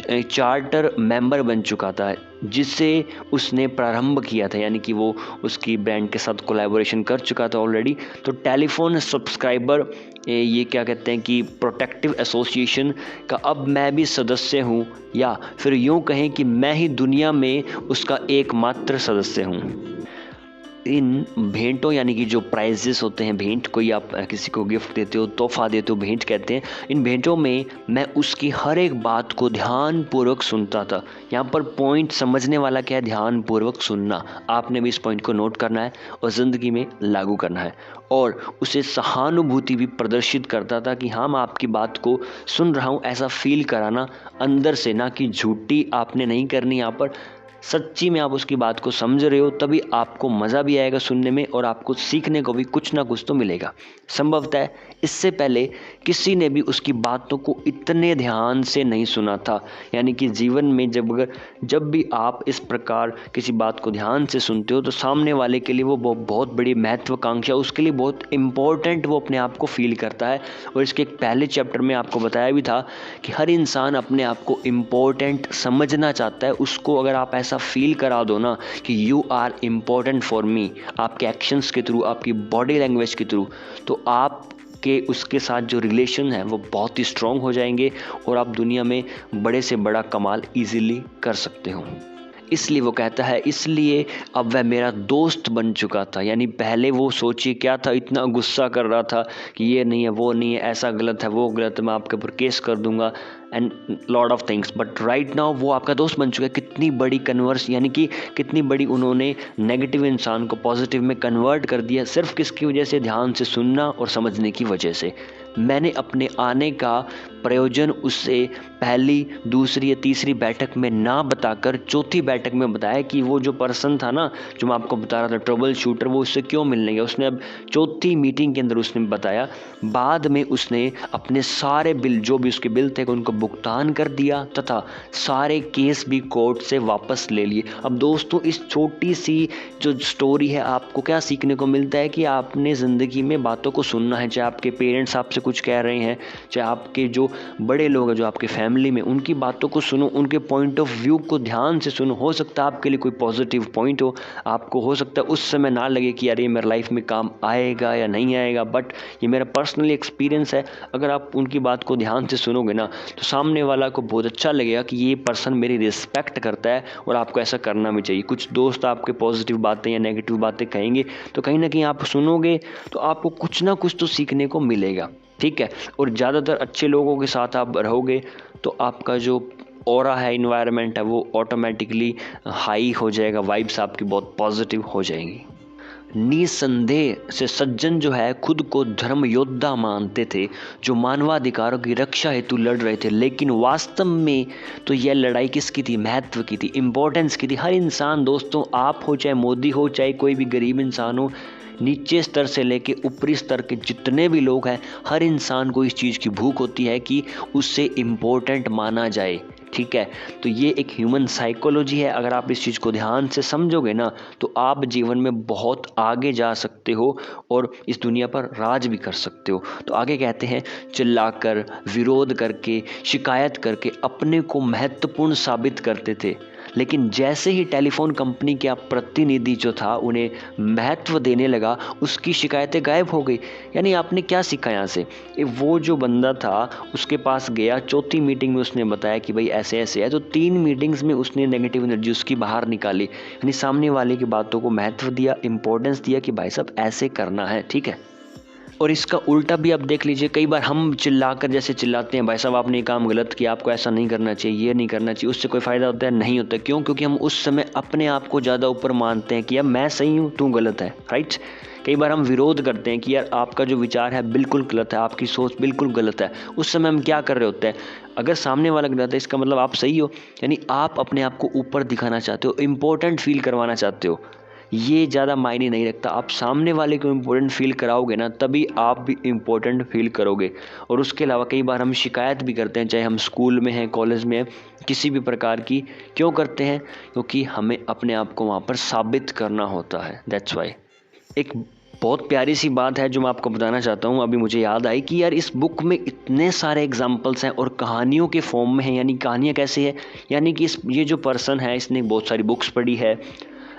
A: चार्टर मेंबर बन चुका था जिसे उसने प्रारंभ किया था, यानी कि वो उसकी ब्रांड के साथ कोलैबोरेशन कर चुका था ऑलरेडी। तो टेलीफोन सब्सक्राइबर ये क्या कहते हैं कि प्रोटेक्टिव एसोसिएशन का अब मैं भी सदस्य हूँ, या फिर यूँ कहें कि मैं ही दुनिया में उसका एकमात्र सदस्य हूँ। इन भेंटों यानी कि जो प्राइजेस होते हैं, भेंट कोई आप किसी को गिफ्ट देते हो, तोहफा देते हो, भेंट कहते हैं, इन भेंटों में मैं उसकी हर एक बात को ध्यानपूर्वक सुनता था। यहाँ पर पॉइंट समझने वाला क्या है, ध्यानपूर्वक सुनना। आपने भी इस पॉइंट को नोट करना है और ज़िंदगी में लागू करना है। और उसे सहानुभूति भी प्रदर्शित करता था कि हाँ, मैं आपकी बात को सुन रहा हूँ, ऐसा फील कराना अंदर से, ना कि झूठी आपने नहीं करनी, यहाँ पर सच्ची में आप उसकी बात को समझ रहे हो, तभी आपको मज़ा भी आएगा सुनने में और आपको सीखने को भी कुछ ना कुछ तो मिलेगा। संभवतः इससे पहले किसी ने भी उसकी बातों को इतने ध्यान से नहीं सुना था। यानी कि जीवन में जब भी आप इस प्रकार किसी बात को ध्यान से सुनते हो तो सामने वाले के लिए वो बहुत बड़ी महत्वाकांक्षा, उसके लिए बहुत इम्पोर्टेंट वो अपने आप को फील करता है। और इसके एक पहले चैप्टर में आपको बताया भी था कि हर इंसान अपने आप को इम्पोर्टेंट समझना चाहता है। उसको अगर आप ऐसा फील करा दो ना कि you are important for me, आपके एक्शंस के थ्रू, आपकी बॉडी लैंग्वेज के थ्रू, तो आप के उसके साथ जो रिलेशन है वो बहुत ही स्ट्रॉन्ग हो जाएंगे और आप दुनिया में बड़े से बड़ा कमाल इजीली कर सकते हो। इसलिए वो कहता है, इसलिए अब वह मेरा दोस्त बन चुका था। यानी पहले वो सोचिए क्या था, इतना गुस्सा कर रहा था कि ये नहीं है, वो नहीं है, ऐसा गलत है, वो गलत है, मैं आपके ऊपर केस कर दूंगा and lot of things. But right now वो आपका दोस्त बन चुका है। कितनी बड़ी कन्वर्स, यानी कि कितनी बड़ी उन्होंने नेगेटिव इंसान को पॉजिटिव में कन्वर्ट कर दिया, सिर्फ किसकी वजह से, ध्यान से सुनना और समझने की वजह से। मैंने अपने आने का प्रयोजन उससे पहली, दूसरी या तीसरी बैठक में ना बताकर चौथी बैठक में बताया कि वो जो पर्सन था ना, जो मैं आपको बता रहा था, ट्रबल शूटर, वो उससे क्यों मिलने गया। उसने अब चौथी मीटिंग के अंदर उसने बताया। बाद में उसने अपने सारे बिल, जो भी उसके बिल थे, उनको भुगतान कर दिया तथा सारे केस भी कोर्ट से वापस ले लिए। अब दोस्तों, इस छोटी सी जो स्टोरी है, आपको क्या सीखने को मिलता है कि आपने ज़िंदगी में बातों को सुनना है। चाहे आपके पेरेंट्स आपसे कुछ कह रहे हैं, चाहे आपके जो बड़े लोग हैं जो आपके फैमिली में, उनकी बातों को सुनो, उनके पॉइंट ऑफ व्यू को ध्यान से सुनो। हो सकता है आपके लिए कोई पॉजिटिव पॉइंट हो, आपको हो सकता है उस समय ना लगे कि यार ये मेरे लाइफ में काम आएगा या नहीं आएगा, बट ये मेरा पर्सनली एक्सपीरियंस है। अगर आप उनकी बात को ध्यान से सुनोगे ना, तो सामने वाला को बहुत अच्छा लगेगा कि ये पर्सन मेरी रिस्पेक्ट करता है और आपको ऐसा करना भी चाहिए। कुछ दोस्त आपके पॉजिटिव बातें या नेगेटिव बातें कहेंगे, तो कहीं ना कहीं आप सुनोगे तो आपको कुछ ना कुछ तो सीखने को मिलेगा, ठीक है। और ज़्यादातर अच्छे लोगों के साथ आप रहोगे तो आपका जो ऑरा है, इन्वायरमेंट है, वो ऑटोमेटिकली हाई हो जाएगा, वाइब्स आपकी बहुत पॉजिटिव हो जाएंगी। निसंदेह से सज्जन जो है खुद को धर्म योद्धा मानते थे, जो मानवाधिकारों की रक्षा हेतु लड़ रहे थे। लेकिन वास्तव में तो यह लड़ाई किसकी थी, महत्व की थी, इम्पोर्टेंस की थी। हर इंसान दोस्तों, आप हो चाहे मोदी हो, चाहे कोई भी गरीब इंसान हो, नीचे स्तर से लेके ऊपरी स्तर के जितने भी लोग हैं, हर इंसान को इस चीज़ की भूख होती है कि उससे इम्पोर्टेंट माना जाए, ठीक है। तो ये एक ह्यूमन साइकोलॉजी है। अगर आप इस चीज़ को ध्यान से समझोगे ना, तो आप जीवन में बहुत आगे जा सकते हो और इस दुनिया पर राज भी कर सकते हो। तो आगे कहते हैं, चिल्लाकर, विरोध करके, शिकायत करके अपने को महत्वपूर्ण साबित करते थे। लेकिन जैसे ही टेलीफोन कंपनी का प्रतिनिधि जो था उन्हें महत्व देने लगा, उसकी शिकायतें गायब हो गई। यानी आपने क्या सीखा यहाँ से, वो जो बंदा था उसके पास गया, चौथी मीटिंग में उसने बताया कि भाई ऐसे ऐसे है, तो 3 मीटिंग्स में उसने नेगेटिव एनर्जी उसकी बाहर निकाली। यानी सामने वाले की बातों को महत्व दिया, इंपॉर्टेंस दिया कि भाई साहब ऐसे करना है, ठीक है। और इसका उल्टा भी आप देख लीजिए, कई बार हम चिल्लाकर जैसे चिल्लाते हैं, भाई साहब आपने ये काम गलत किया, आपको ऐसा नहीं करना चाहिए, ये नहीं करना चाहिए, उससे कोई फ़ायदा होता है, नहीं होता। क्यों? क्योंकि हम उस समय अपने आप को ज़्यादा ऊपर मानते हैं कि यार मैं सही हूँ, तू गलत है, राइट। कई बार हम विरोध करते हैं कि यार आपका जो विचार है बिल्कुल गलत है, आपकी सोच बिल्कुल गलत है। उस समय हम क्या कर रहे होते हैं, अगर सामने वाला गलत है इसका मतलब आप सही हो। यानी आप अपने आप को ऊपर दिखाना चाहते हो, इम्पोर्टेंट फील करवाना चाहते हो ये ज़्यादा मायने नहीं रखता। आप सामने वाले को इम्पोर्टेंट फील कराओगे ना, तभी आप भी इम्पोर्टेंट फील करोगे। और उसके अलावा कई बार हम शिकायत भी करते हैं, चाहे हम स्कूल में हैं, कॉलेज में हैं, किसी भी प्रकार की। क्यों करते हैं? क्योंकि हमें अपने आप को वहाँ पर साबित करना होता है। That's why. एक बहुत प्यारी सी बात है जो मैं आपको बताना चाहता हूँ, अभी मुझे याद आई कि यार इस बुक में इतने सारे एग्जाम्पल्स हैं और कहानियों के फॉर्म में हैं। यानी कहानियाँ कैसे है, यानी कि ये जो पर्सन है इसने बहुत सारी बुक्स पढ़ी है,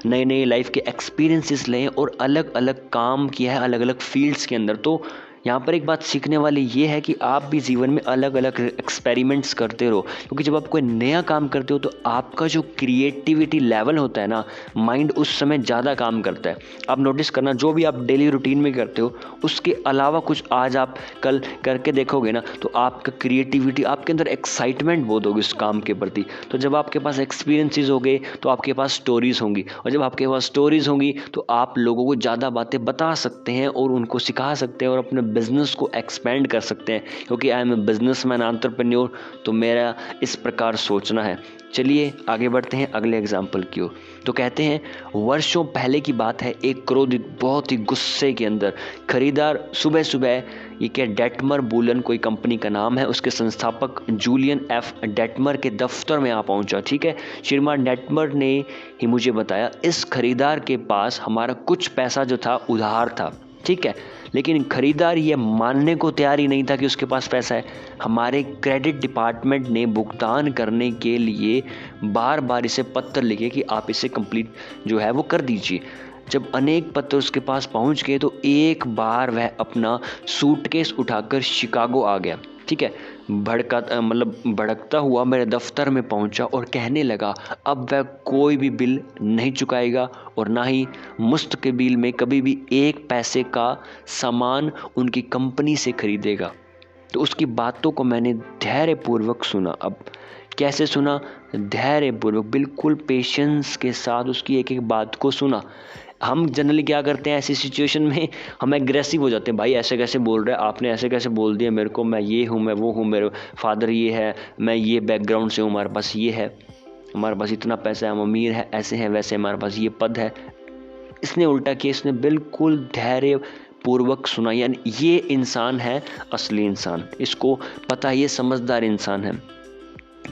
A: नए नए लाइफ के एक्सपीरियंसेस लें और अलग अलग काम किया है अलग अलग फील्ड्स के अंदर। तो यहाँ पर एक बात सीखने वाली ये है कि आप भी जीवन में अलग अलग एक्सपेरिमेंट्स करते रहो, क्योंकि जब आप कोई नया काम करते हो तो आपका जो क्रिएटिविटी लेवल होता है ना, माइंड उस समय ज़्यादा काम करता है। आप नोटिस करना, जो भी आप डेली रूटीन में करते हो उसके अलावा कुछ आज आप कल करके देखोगे ना, तो आपका क्रिएटिविटी, आपके अंदर एक्साइटमेंट बहुत होगी उस काम के प्रति। तो जब आपके पास एक्सपीरियंसेस होंगे तो आपके पास स्टोरीज होंगी, और जब आपके पास स्टोरीज होंगी तो आप लोगों को ज़्यादा बातें बता सकते हैं और उनको सिखा सकते हैं और अपने बिजनेस को एक्सपेंड कर सकते हैं। क्योंकि I am a businessman, entrepreneur, तो मेरा इस प्रकार सोचना है। चलिए आगे बढ़ते हैं अगले एग्जाम्पल की ओर। तो कहते हैं, वर्षों पहले की बात है, एक क्रोधित, बहुत ही गुस्से के अंदर खरीदार सुबह सुबह, ये क्या, डेटमर बुलन कोई कंपनी का नाम है, उसके संस्थापक जूलियन एफ डेटमर के दफ्तर में आ पहुंचा। ठीक है, श्रीमान डेटमर ने ही मुझे बताया, इस खरीदार के पास हमारा कुछ पैसा जो था उधार था। ठीक है, लेकिन खरीदार ये मानने को तैयार ही नहीं था कि उसके पास पैसा है। हमारे क्रेडिट डिपार्टमेंट ने भुगतान करने के लिए बार बार इसे पत्र लिखे कि आप इसे कंप्लीट जो है वो कर दीजिए। जब अनेक पत्र उसके पास पहुंच गए तो एक बार वह अपना सूटकेस उठाकर शिकागो आ गया। ठीक है, भड़कता हुआ मेरे दफ्तर में पहुंचा और कहने लगा, अब वह कोई भी बिल नहीं चुकाएगा और ना ही मुस्तकबिल में कभी भी एक पैसे का सामान उनकी कंपनी से खरीदेगा। तो उसकी बातों को मैंने धैर्यपूर्वक सुना। अब कैसे सुना? धैर्यपूर्वक, बिल्कुल पेशेंस के साथ उसकी एक एक बात को सुना। हम जनरली क्या करते हैं ऐसी सिचुएशन में, हम एग्रेसिव हो जाते हैं। भाई ऐसे कैसे बोल रहे हैं, आपने ऐसे कैसे बोल दिया मेरे को, मैं ये हूँ, मैं वो हूँ, मेरे फादर ये है, मैं ये बैकग्राउंड से हूँ, हमारे पास ये है, हमारे पास इतना पैसा है, हम अमीर है, ऐसे हैं वैसे, हमारे पास ये पद है। इसने उल्टा किया, इसने बिल्कुल धैर्य पूर्वक सुना। यानी ये इंसान है असली इंसान, इसको पता, ये समझदार इंसान है।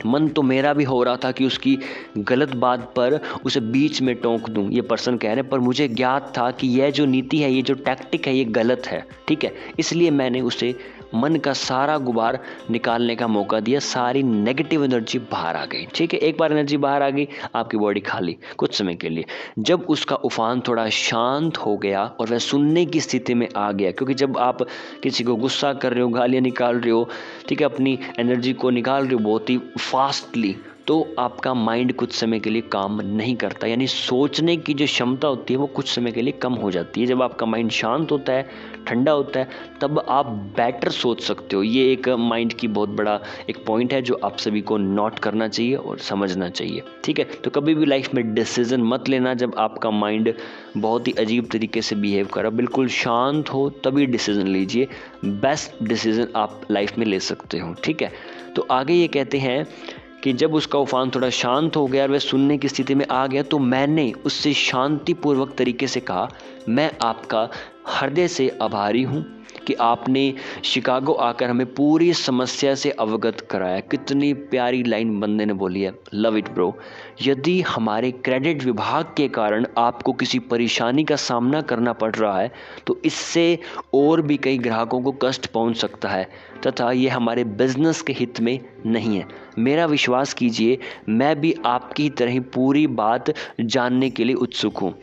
A: मन तो मेरा भी हो रहा था कि उसकी गलत बात पर उसे बीच में टोक दूं, ये पर्सन कह रहे हैं, पर मुझे ज्ञात था कि यह जो नीति है, ये जो टैक्टिक है, ये गलत है। ठीक है, इसलिए मैंने उसे मन का सारा गुबार निकालने का मौका दिया, सारी नेगेटिव एनर्जी बाहर आ गई। ठीक है, एक बार एनर्जी बाहर आ गई, आपकी बॉडी खाली कुछ समय के लिए। जब उसका उफान थोड़ा शांत हो गया और वह सुनने की स्थिति में आ गया, क्योंकि जब आप किसी को गुस्सा कर रहे हो, गालियाँ निकाल रहे हो, ठीक है, अपनी एनर्जी को निकाल रहे हो बहुत ही फास्टली, तो आपका माइंड कुछ समय के लिए काम नहीं करता। यानी सोचने की जो क्षमता होती है वो कुछ समय के लिए कम हो जाती है। जब आपका माइंड शांत होता है, ठंडा होता है, तब आप बेटर सोच सकते हो। ये एक माइंड की बहुत बड़ा एक पॉइंट है जो आप सभी को नोट करना चाहिए और समझना चाहिए। ठीक है, तो कभी भी लाइफ में डिसीजन मत लेना जब आपका माइंड बहुत ही अजीब तरीके से बिहेव कर रहा, बिल्कुल शांत हो तभी डिसीजन लीजिए। बेस्ट डिसीजन आप लाइफ में ले सकते हो। ठीक है, तो आगे ये कहते हैं कि जब उसका उफान थोड़ा शांत हो गया और वह सुनने की स्थिति में आ गया, तो मैंने उससे शांतिपूर्वक तरीके से कहा, मैं आपका हृदय से आभारी हूँ कि आपने शिकागो आकर हमें पूरी समस्या से अवगत कराया। कितनी प्यारी लाइन बंदे ने बोली है, लव इट ब्रो। यदि हमारे क्रेडिट विभाग के कारण आपको किसी परेशानी का सामना करना पड़ रहा है तो इससे और भी कई ग्राहकों को कष्ट पहुंच सकता है तथा ये हमारे बिजनेस के हित में नहीं है। मेरा विश्वास कीजिए, मैं भी आपकी तरह ही पूरी बात जानने के लिए उत्सुक हूँ।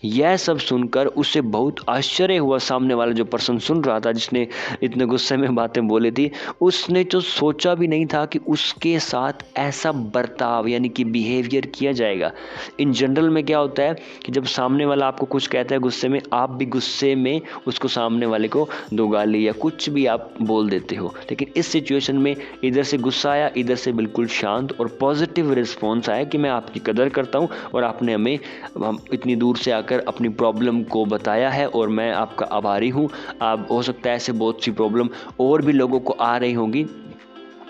A: यह सब सुनकर उससे बहुत आश्चर्य हुआ। सामने वाला जो पर्सन सुन रहा था, जिसने इतने गुस्से में बातें बोली थी, उसने तो सोचा भी नहीं था कि उसके साथ ऐसा बर्ताव यानी कि बिहेवियर किया जाएगा। इन जनरल में क्या होता है कि जब सामने वाला आपको कुछ कहता है गुस्से में, आप भी गुस्से में उसको, सामने वाले को दो गाली या कुछ भी आप बोल देते हो। लेकिन इस सिचुएशन में इधर से गुस्सा आया, इधर से बिल्कुल शांत और पॉजिटिव रिस्पॉन्स आया कि मैं आपकी कदर करता हूँ और आपने हमें इतनी दूर से आकर अपनी प्रॉब्लम को बताया है और मैं आपका आभारी हूँ। आप, हो सकता है ऐसे बहुत सी प्रॉब्लम और भी लोगों को आ रही होंगी,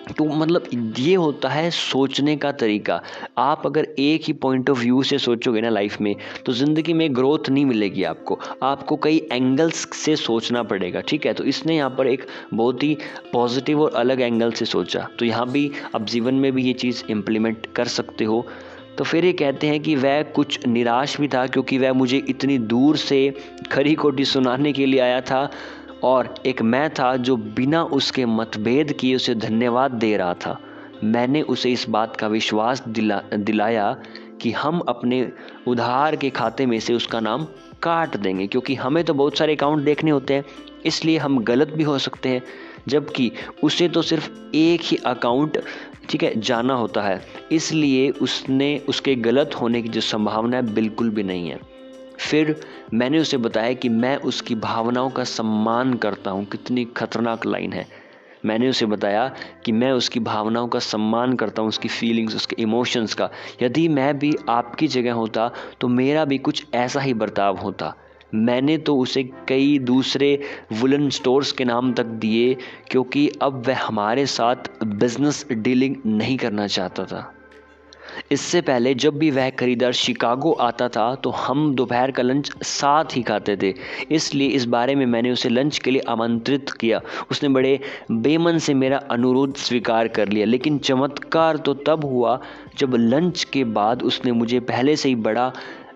A: तो मतलब ये होता है सोचने का तरीका। आप अगर एक ही पॉइंट ऑफ व्यू से सोचोगे ना लाइफ में, तो ज़िंदगी में ग्रोथ नहीं मिलेगी आपको कई एंगल्स से सोचना पड़ेगा, ठीक है। तो इसने यहाँ पर एक बहुत ही पॉजिटिव और अलग एंगल से सोचा, तो यहाँ भी आप जीवन में भी ये चीज़ इम्प्लीमेंट कर सकते हो। तो फिर ये कहते हैं कि वह कुछ निराश भी था, क्योंकि वह मुझे इतनी दूर से खरी खोटी सुनाने के लिए आया था, और एक मैं था जो बिना उसके मतभेद किए उसे धन्यवाद दे रहा था। मैंने उसे इस बात का विश्वास दिलाया कि हम अपने उधार के खाते में से उसका नाम काट देंगे, क्योंकि हमें तो बहुत सारे अकाउंट देखने होते हैं, इसलिए हम गलत भी हो सकते हैं, जबकि उसे तो सिर्फ एक ही अकाउंट, ठीक है, जाना होता है, इसलिए उसके गलत होने की जो संभावना है बिल्कुल भी नहीं है। फिर मैंने उसे बताया कि मैं उसकी भावनाओं का सम्मान करता हूँ। कितनी खतरनाक लाइन है। मैंने उसे बताया कि मैं उसकी भावनाओं का सम्मान करता हूँ, उसकी फीलिंग्स, उसके इमोशंस का। यदि मैं भी आपकी जगह होता तो मेरा भी कुछ ऐसा ही बर्ताव होता। मैंने तो उसे कई दूसरे वुलन स्टोर्स के नाम तक दिए, क्योंकि अब वह हमारे साथ बिजनेस डीलिंग नहीं करना चाहता था। इससे पहले जब भी वह खरीदार शिकागो आता था तो हम दोपहर का लंच साथ ही खाते थे, इसलिए इस बारे में मैंने उसे लंच के लिए आमंत्रित किया। उसने बड़े बेमन से मेरा अनुरोध स्वीकार कर लिया, लेकिन चमत्कार तो तब हुआ जब लंच के बाद उसने मुझे पहले से ही बड़ा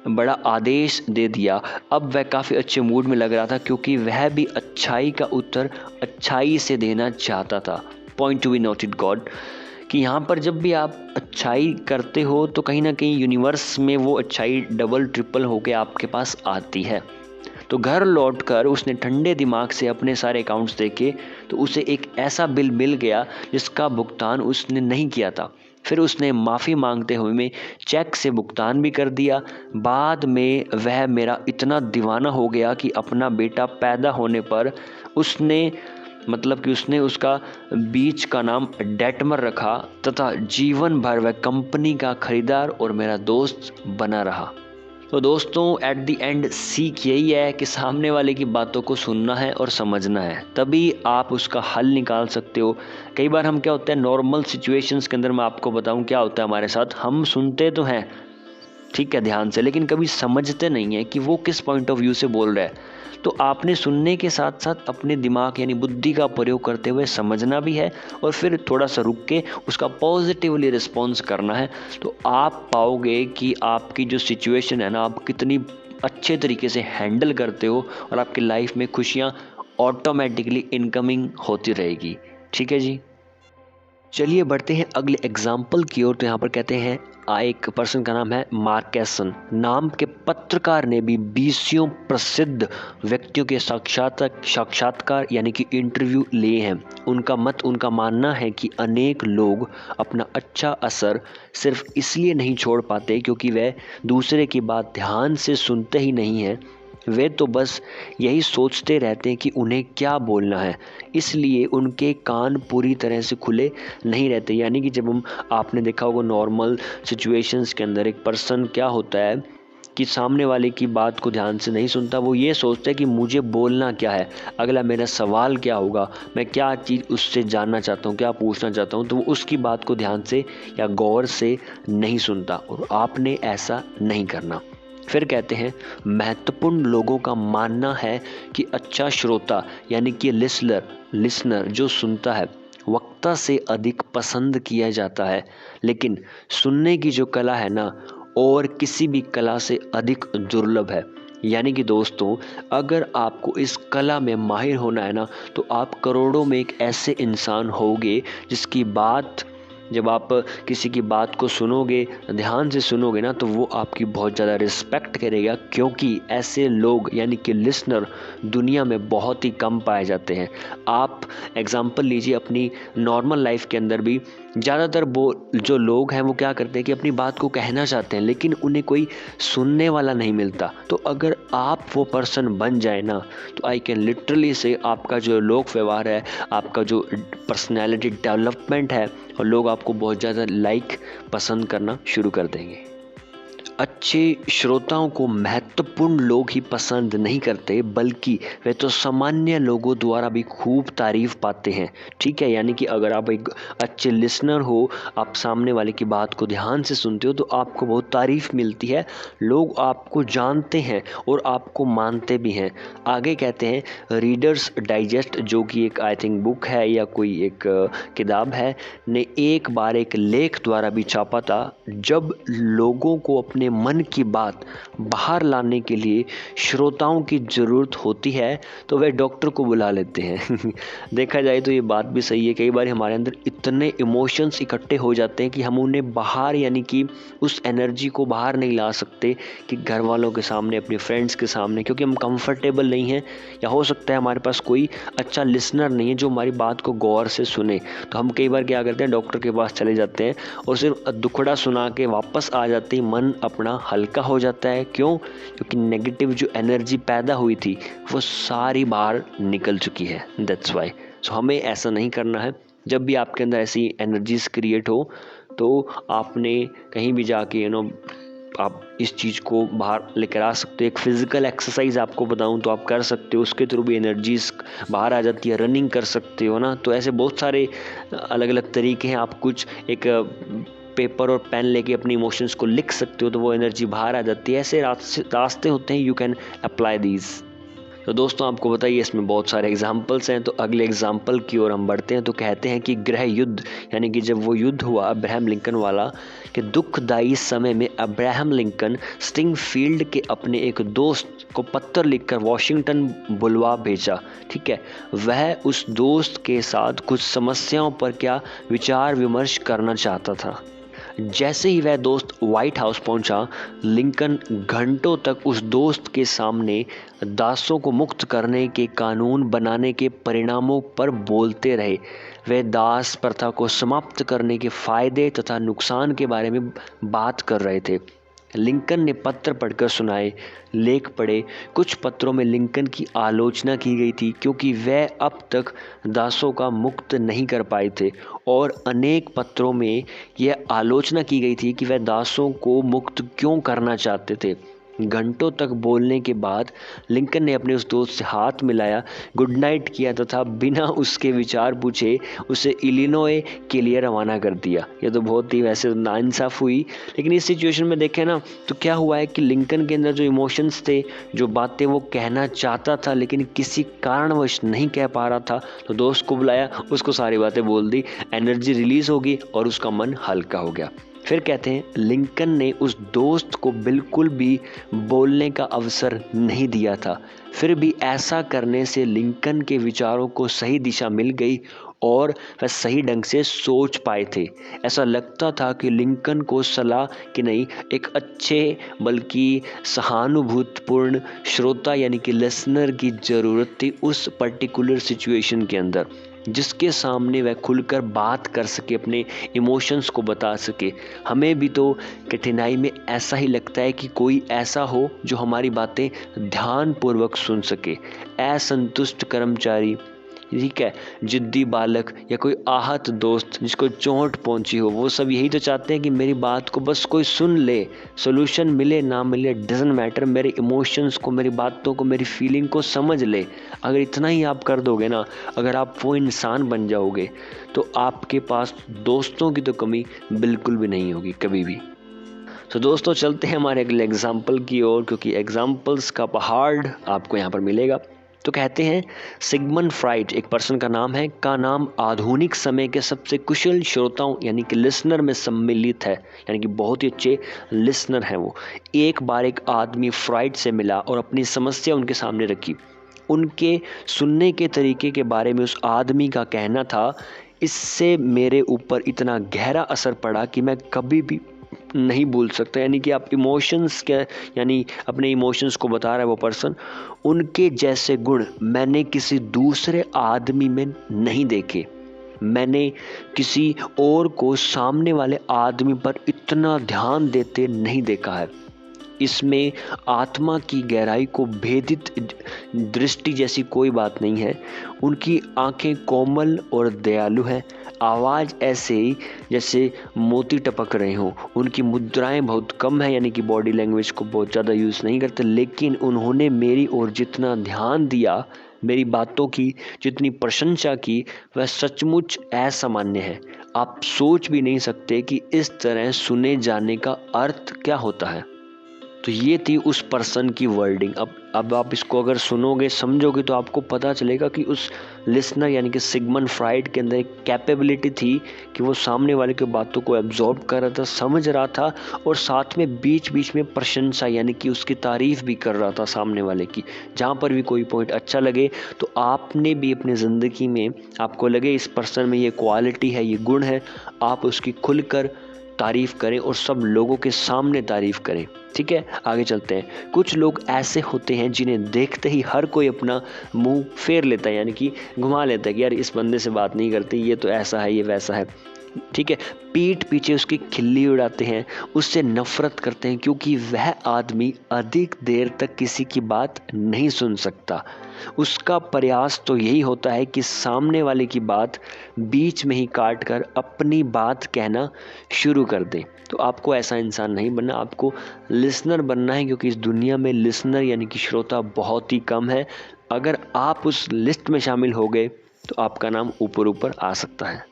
A: बड़ा आदेश दे दिया। अब वह काफ़ी अच्छे मूड में लग रहा था, क्योंकि वह भी अच्छाई का उत्तर अच्छाई से देना चाहता था। Point to be noted God, कि यहाँ पर जब भी आप अच्छाई करते हो तो कहीं ना कहीं यूनिवर्स में वो अच्छाई डबल ट्रिपल होके आपके पास आती है। तो घर लौटकर उसने ठंडे दिमाग से अपने सारे अकाउंट्स देखे, तो उसे एक ऐसा बिल मिल गया जिसका भुगतान उसने नहीं किया था। फिर उसने माफ़ी मांगते हुए में चेक से भुगतान भी कर दिया। बाद में वह मेरा इतना दीवाना हो गया कि अपना बेटा पैदा होने पर उसने उसका बीच का नाम डेटमर रखा, तथा जीवन भर वह कंपनी का खरीदार और मेरा दोस्त बना रहा। तो दोस्तों, एट द एंड सीख यही है कि सामने वाले की बातों को सुनना है और समझना है, तभी आप उसका हल निकाल सकते हो। कई बार हम क्या होता है, नॉर्मल सिचुएशंस के अंदर मैं आपको बताऊं क्या होता है हमारे साथ, हम सुनते तो हैं, ठीक है, ध्यान से, लेकिन कभी समझते नहीं है कि वो किस पॉइंट ऑफ व्यू से बोल रहा है। तो आपने सुनने के साथ साथ अपने दिमाग यानी बुद्धि का प्रयोग करते हुए समझना भी है, और फिर थोड़ा सा रुक के उसका पॉजिटिवली रिस्पॉन्स करना है। तो आप पाओगे कि आपकी जो सिचुएशन है ना, आप कितनी अच्छे तरीके से हैंडल करते हो, और आपकी लाइफ में खुशियाँ ऑटोमेटिकली इनकमिंग होती रहेगी। ठीक है जी, चलिए बढ़ते हैं अगले एग्जाम्पल की ओर। तो यहाँ पर कहते हैं एक पर्सन का नाम है मार्केसन नाम के पत्रकार ने भी 20 प्रसिद्ध व्यक्तियों के साक्षात्कार यानी कि इंटरव्यू लिए हैं। उनका मानना है कि अनेक लोग अपना अच्छा असर सिर्फ इसलिए नहीं छोड़ पाते क्योंकि वे दूसरे की बात ध्यान से सुनते ही नहीं हैं, वे तो बस यही सोचते रहते हैं कि उन्हें क्या बोलना है, इसलिए उनके कान पूरी तरह से खुले नहीं रहते। यानी कि जब आपने देखा होगा नॉर्मल सिचुएशंस के अंदर एक पर्सन क्या होता है कि सामने वाले की बात को ध्यान से नहीं सुनता, वो ये सोचता है कि मुझे बोलना क्या है, अगला मेरा सवाल क्या होगा, मैं क्या चीज़ उससे जानना चाहता हूँ, क्या पूछना चाहता हूँ, तो वो उसकी बात को ध्यान से या गौर से नहीं सुनता, और आपने ऐसा नहीं करना। फिर कहते हैं महत्वपूर्ण लोगों का मानना है कि अच्छा श्रोता यानी कि लिसनर जो सुनता है वक्ता से अधिक पसंद किया जाता है, लेकिन सुनने की जो कला है ना, और किसी भी कला से अधिक दुर्लभ है। यानी कि दोस्तों, अगर आपको इस कला में माहिर होना है ना, तो आप करोड़ों में एक ऐसे इंसान होगे जिसकी बात, जब आप किसी की बात को सुनोगे, ध्यान से सुनोगे ना, तो वो आपकी बहुत ज़्यादा रिस्पेक्ट करेगा, क्योंकि ऐसे लोग यानी कि लिसनर दुनिया में बहुत ही कम पाए जाते हैं। आप एग्जांपल लीजिए अपनी नॉर्मल लाइफ के अंदर भी, ज़्यादातर वो जो लोग हैं वो क्या करते हैं कि अपनी बात को कहना चाहते हैं, लेकिन उन्हें कोई सुनने वाला नहीं मिलता। तो अगर आप वो पर्सन बन जाए ना, तो आई कैन लिटरली से आपका जो लोक व्यवहार है, आपका जो पर्सनैलिटी डेवलपमेंट है, और लोग आपको बहुत ज़्यादा पसंद करना शुरू कर देंगे। अच्छे श्रोताओं को महत्वपूर्ण लोग ही पसंद नहीं करते, बल्कि वे तो सामान्य लोगों द्वारा भी खूब तारीफ पाते हैं। ठीक है, यानी कि अगर आप एक अच्छे लिसनर हो, आप सामने वाले की बात को ध्यान से सुनते हो, तो आपको बहुत तारीफ मिलती है, लोग आपको जानते हैं और आपको मानते भी हैं। आगे कहते हैं रीडर्स डाइजेस्ट, जो कि एक आई थिंक बुक है या कोई एक किताब है, ने एक बार एक लेख द्वारा भी छापा था, जब लोगों को अपने मन की बात बाहर लाने के लिए श्रोताओं की ज़रूरत होती है तो वे डॉक्टर को बुला लेते हैं। देखा जाए तो ये बात भी सही है। कई बार हमारे अंदर इतने इमोशंस इकट्ठे हो जाते हैं कि हम उन्हें बाहर, यानी कि उस एनर्जी को बाहर नहीं ला सकते कि घर वालों के सामने, अपने फ्रेंड्स के सामने, क्योंकि हम कंफर्टेबल नहीं हैं, या हो सकता है हमारे पास कोई अच्छा लिसनर नहीं है जो हमारी बात को गौर से सुने। तो हम कई बार क्या करते हैं, डॉक्टर के पास चले जाते हैं और सिर्फ दुखड़ा सुना के वापस आ जाते ही मन अपना हल्का हो जाता है। क्यों? क्योंकि नेगेटिव जो एनर्जी पैदा हुई थी वो सारी बाहर निकल चुकी है। That's why. सो हमें ऐसा नहीं करना है। जब भी आपके अंदर ऐसी एनर्जीज क्रिएट हो तो आपने कहीं भी जाके आप इस चीज़ को बाहर लेकर आ सकते हो। एक फिज़िकल एक्सरसाइज आपको बताऊं तो आप कर सकते हो, उसके थ्रू भी एनर्जीज बाहर आ जाती है। रनिंग कर सकते हो ना। तो ऐसे बहुत सारे अलग अलग तरीके हैं। आप कुछ एक पेपर और पेन लेके अपनी इमोशंस को लिख सकते हो तो वो एनर्जी बाहर आ जाती है। ऐसे रास्ते होते हैं, यू कैन अप्लाई दीज। तो दोस्तों आपको बताइए, इसमें बहुत सारे एग्जाम्पल्स हैं। तो अगले एग्जाम्पल की ओर हम बढ़ते हैं। तो कहते हैं कि गृह युद्ध, यानी कि जब वो युद्ध हुआ अब्राहम लिंकन वाला, कि दुखदायी समय में अब्राहम लिंकन स्टिंगफील्ड के अपने एक दोस्त को पत्र लिखकर वॉशिंगटन बुलवा भेजा। ठीक है, वह उस दोस्त के साथ कुछ समस्याओं पर क्या विचार विमर्श करना चाहता था। जैसे ही वह दोस्त व्हाइट हाउस पहुंचा, लिंकन घंटों तक उस दोस्त के सामने दासों को मुक्त करने के कानून बनाने के परिणामों पर बोलते रहे। वे दास प्रथा को समाप्त करने के फायदे तथा नुकसान के बारे में बात कर रहे थे। लिंकन ने पत्र पढ़कर सुनाए, लेख पढ़े। कुछ पत्रों में लिंकन की आलोचना की गई थी क्योंकि वे अब तक दासों का मुक्त नहीं कर पाए थे, और अनेक पत्रों में यह आलोचना की गई थी कि वे दासों को मुक्त क्यों करना चाहते थे। घंटों तक बोलने के बाद लिंकन ने अपने उस दोस्त से हाथ मिलाया, गुड नाइट किया तथा बिना उसके विचार पूछे उसे इलिनॉय के लिए रवाना कर दिया। ये तो बहुत ही वैसे नाइंसाफ़ हुई, लेकिन इस सिचुएशन में देखें ना तो क्या हुआ है कि लिंकन के अंदर जो इमोशंस थे, जो बातें वो कहना चाहता था लेकिन किसी कारणवश नहीं कह पा रहा था, तो दोस्त को बुलाया, उसको सारी बातें बोल दी, एनर्जी रिलीज़ होगी और उसका मन हल्का हो गया। फिर कहते हैं लिंकन ने उस दोस्त को बिल्कुल भी बोलने का अवसर नहीं दिया था। फिर भी ऐसा करने से लिंकन के विचारों को सही दिशा मिल गई और वह सही ढंग से सोच पाए थे। ऐसा लगता था कि लिंकन को सलाह की नहीं, एक अच्छे बल्कि सहानुभूतिपूर्ण श्रोता यानी कि लिसनर की ज़रूरत थी उस पर्टिकुलर सिचुएशन के अंदर, जिसके सामने वह खुलकर बात कर सके, अपने इमोशंस को बता सके। हमें भी तो कठिनाई में ऐसा ही लगता है कि कोई ऐसा हो जो हमारी बातें ध्यानपूर्वक सुन सके। असंतुष्ट कर्मचारी, ठीक है, जिद्दी बालक या कोई आहत दोस्त जिसको चोट पहुंची हो, वो सब यही तो चाहते हैं कि मेरी बात को बस कोई सुन ले। सोल्यूशन मिले ना मिले डजंट मैटर, मेरे इमोशंस को, मेरी बातों को, मेरी फीलिंग को समझ ले। अगर इतना ही आप कर दोगे ना, अगर आप वो इंसान बन जाओगे, तो आपके पास दोस्तों की तो कमी बिल्कुल भी नहीं होगी कभी भी। तो दोस्तों चलते हैं हमारे अगले एग्जाम्पल की ओर, क्योंकि एग्जाम्पल्स का पहाड़ आपको यहाँ पर मिलेगा। तो कहते हैं सिगमंड फ्राइड, एक पर्सन का नाम है, का नाम आधुनिक समय के सबसे कुशल श्रोताओं यानी कि लिसनर में सम्मिलित है, यानी कि बहुत ही अच्छे लिसनर हैं वो। एक बार एक आदमी फ्राइड से मिला और अपनी समस्या उनके सामने रखी। उनके सुनने के तरीके के बारे में उस आदमी का कहना था, इससे मेरे ऊपर इतना गहरा असर पड़ा कि मैं कभी भी नहीं भूल सकता। यानी कि आप इमोशंस के, यानी अपने इमोशंस को बता रहा है वो पर्सन, उनके जैसे गुण मैंने किसी दूसरे आदमी में नहीं देखे। मैंने किसी और को सामने वाले आदमी पर इतना ध्यान देते नहीं देखा है। इसमें आत्मा की गहराई को भेदित दृष्टि जैसी कोई बात नहीं है। उनकी आंखें कोमल और दयालु हैं। आवाज़ ऐसे ही जैसे मोती टपक रहे हों। उनकी मुद्राएं बहुत कम है, यानी कि बॉडी लैंग्वेज को बहुत ज़्यादा यूज़ नहीं करते, लेकिन उन्होंने मेरी ओर जितना ध्यान दिया, मेरी बातों की जितनी प्रशंसा की, वह सचमुच असामान्य है। आप सोच भी नहीं सकते कि इस तरह सुने जाने का अर्थ क्या होता है। तो ये थी उस पर्सन की वर्डिंग। अब आप इसको अगर सुनोगे, समझोगे, तो आपको पता चलेगा कि उस लिसनर यानी कि सिगमंड फ्राइड के अंदर एक कैपेबिलिटी थी कि वो सामने वाले की बातों को एब्जॉर्ब कर रहा था, समझ रहा था, और साथ में बीच बीच में प्रशंसा यानी कि उसकी तारीफ भी कर रहा था सामने वाले की। जहाँ पर भी कोई पॉइंट अच्छा लगे तो आपने भी अपनी ज़िंदगी में, आपको लगे इस पर्सन में ये क्वालिटी है, ये गुण है, आप उसकी खुलकर तारीफ करें और सब लोगों के सामने तारीफ करें। ठीक है, आगे चलते हैं। कुछ लोग ऐसे होते हैं जिन्हें देखते ही हर कोई अपना मुंह फेर लेता है, यानी कि घुमा लेता है कि यार इस बंदे से बात नहीं करते, ये तो ऐसा है, ये वैसा है। ठीक है, पीठ पीछे उसकी खिल्ली उड़ाते हैं, उससे नफरत करते हैं, क्योंकि वह आदमी अधिक देर तक किसी की बात नहीं सुन सकता। उसका प्रयास तो यही होता है कि सामने वाले की बात बीच में ही काट कर अपनी बात कहना शुरू कर दे। तो आपको ऐसा इंसान नहीं बनना, आपको लिसनर बनना है, क्योंकि इस दुनिया में लिसनर यानी कि श्रोता बहुत ही कम है। अगर आप उस लिस्ट में शामिल हो गए तो आपका नाम ऊपर ऊपर आ सकता है।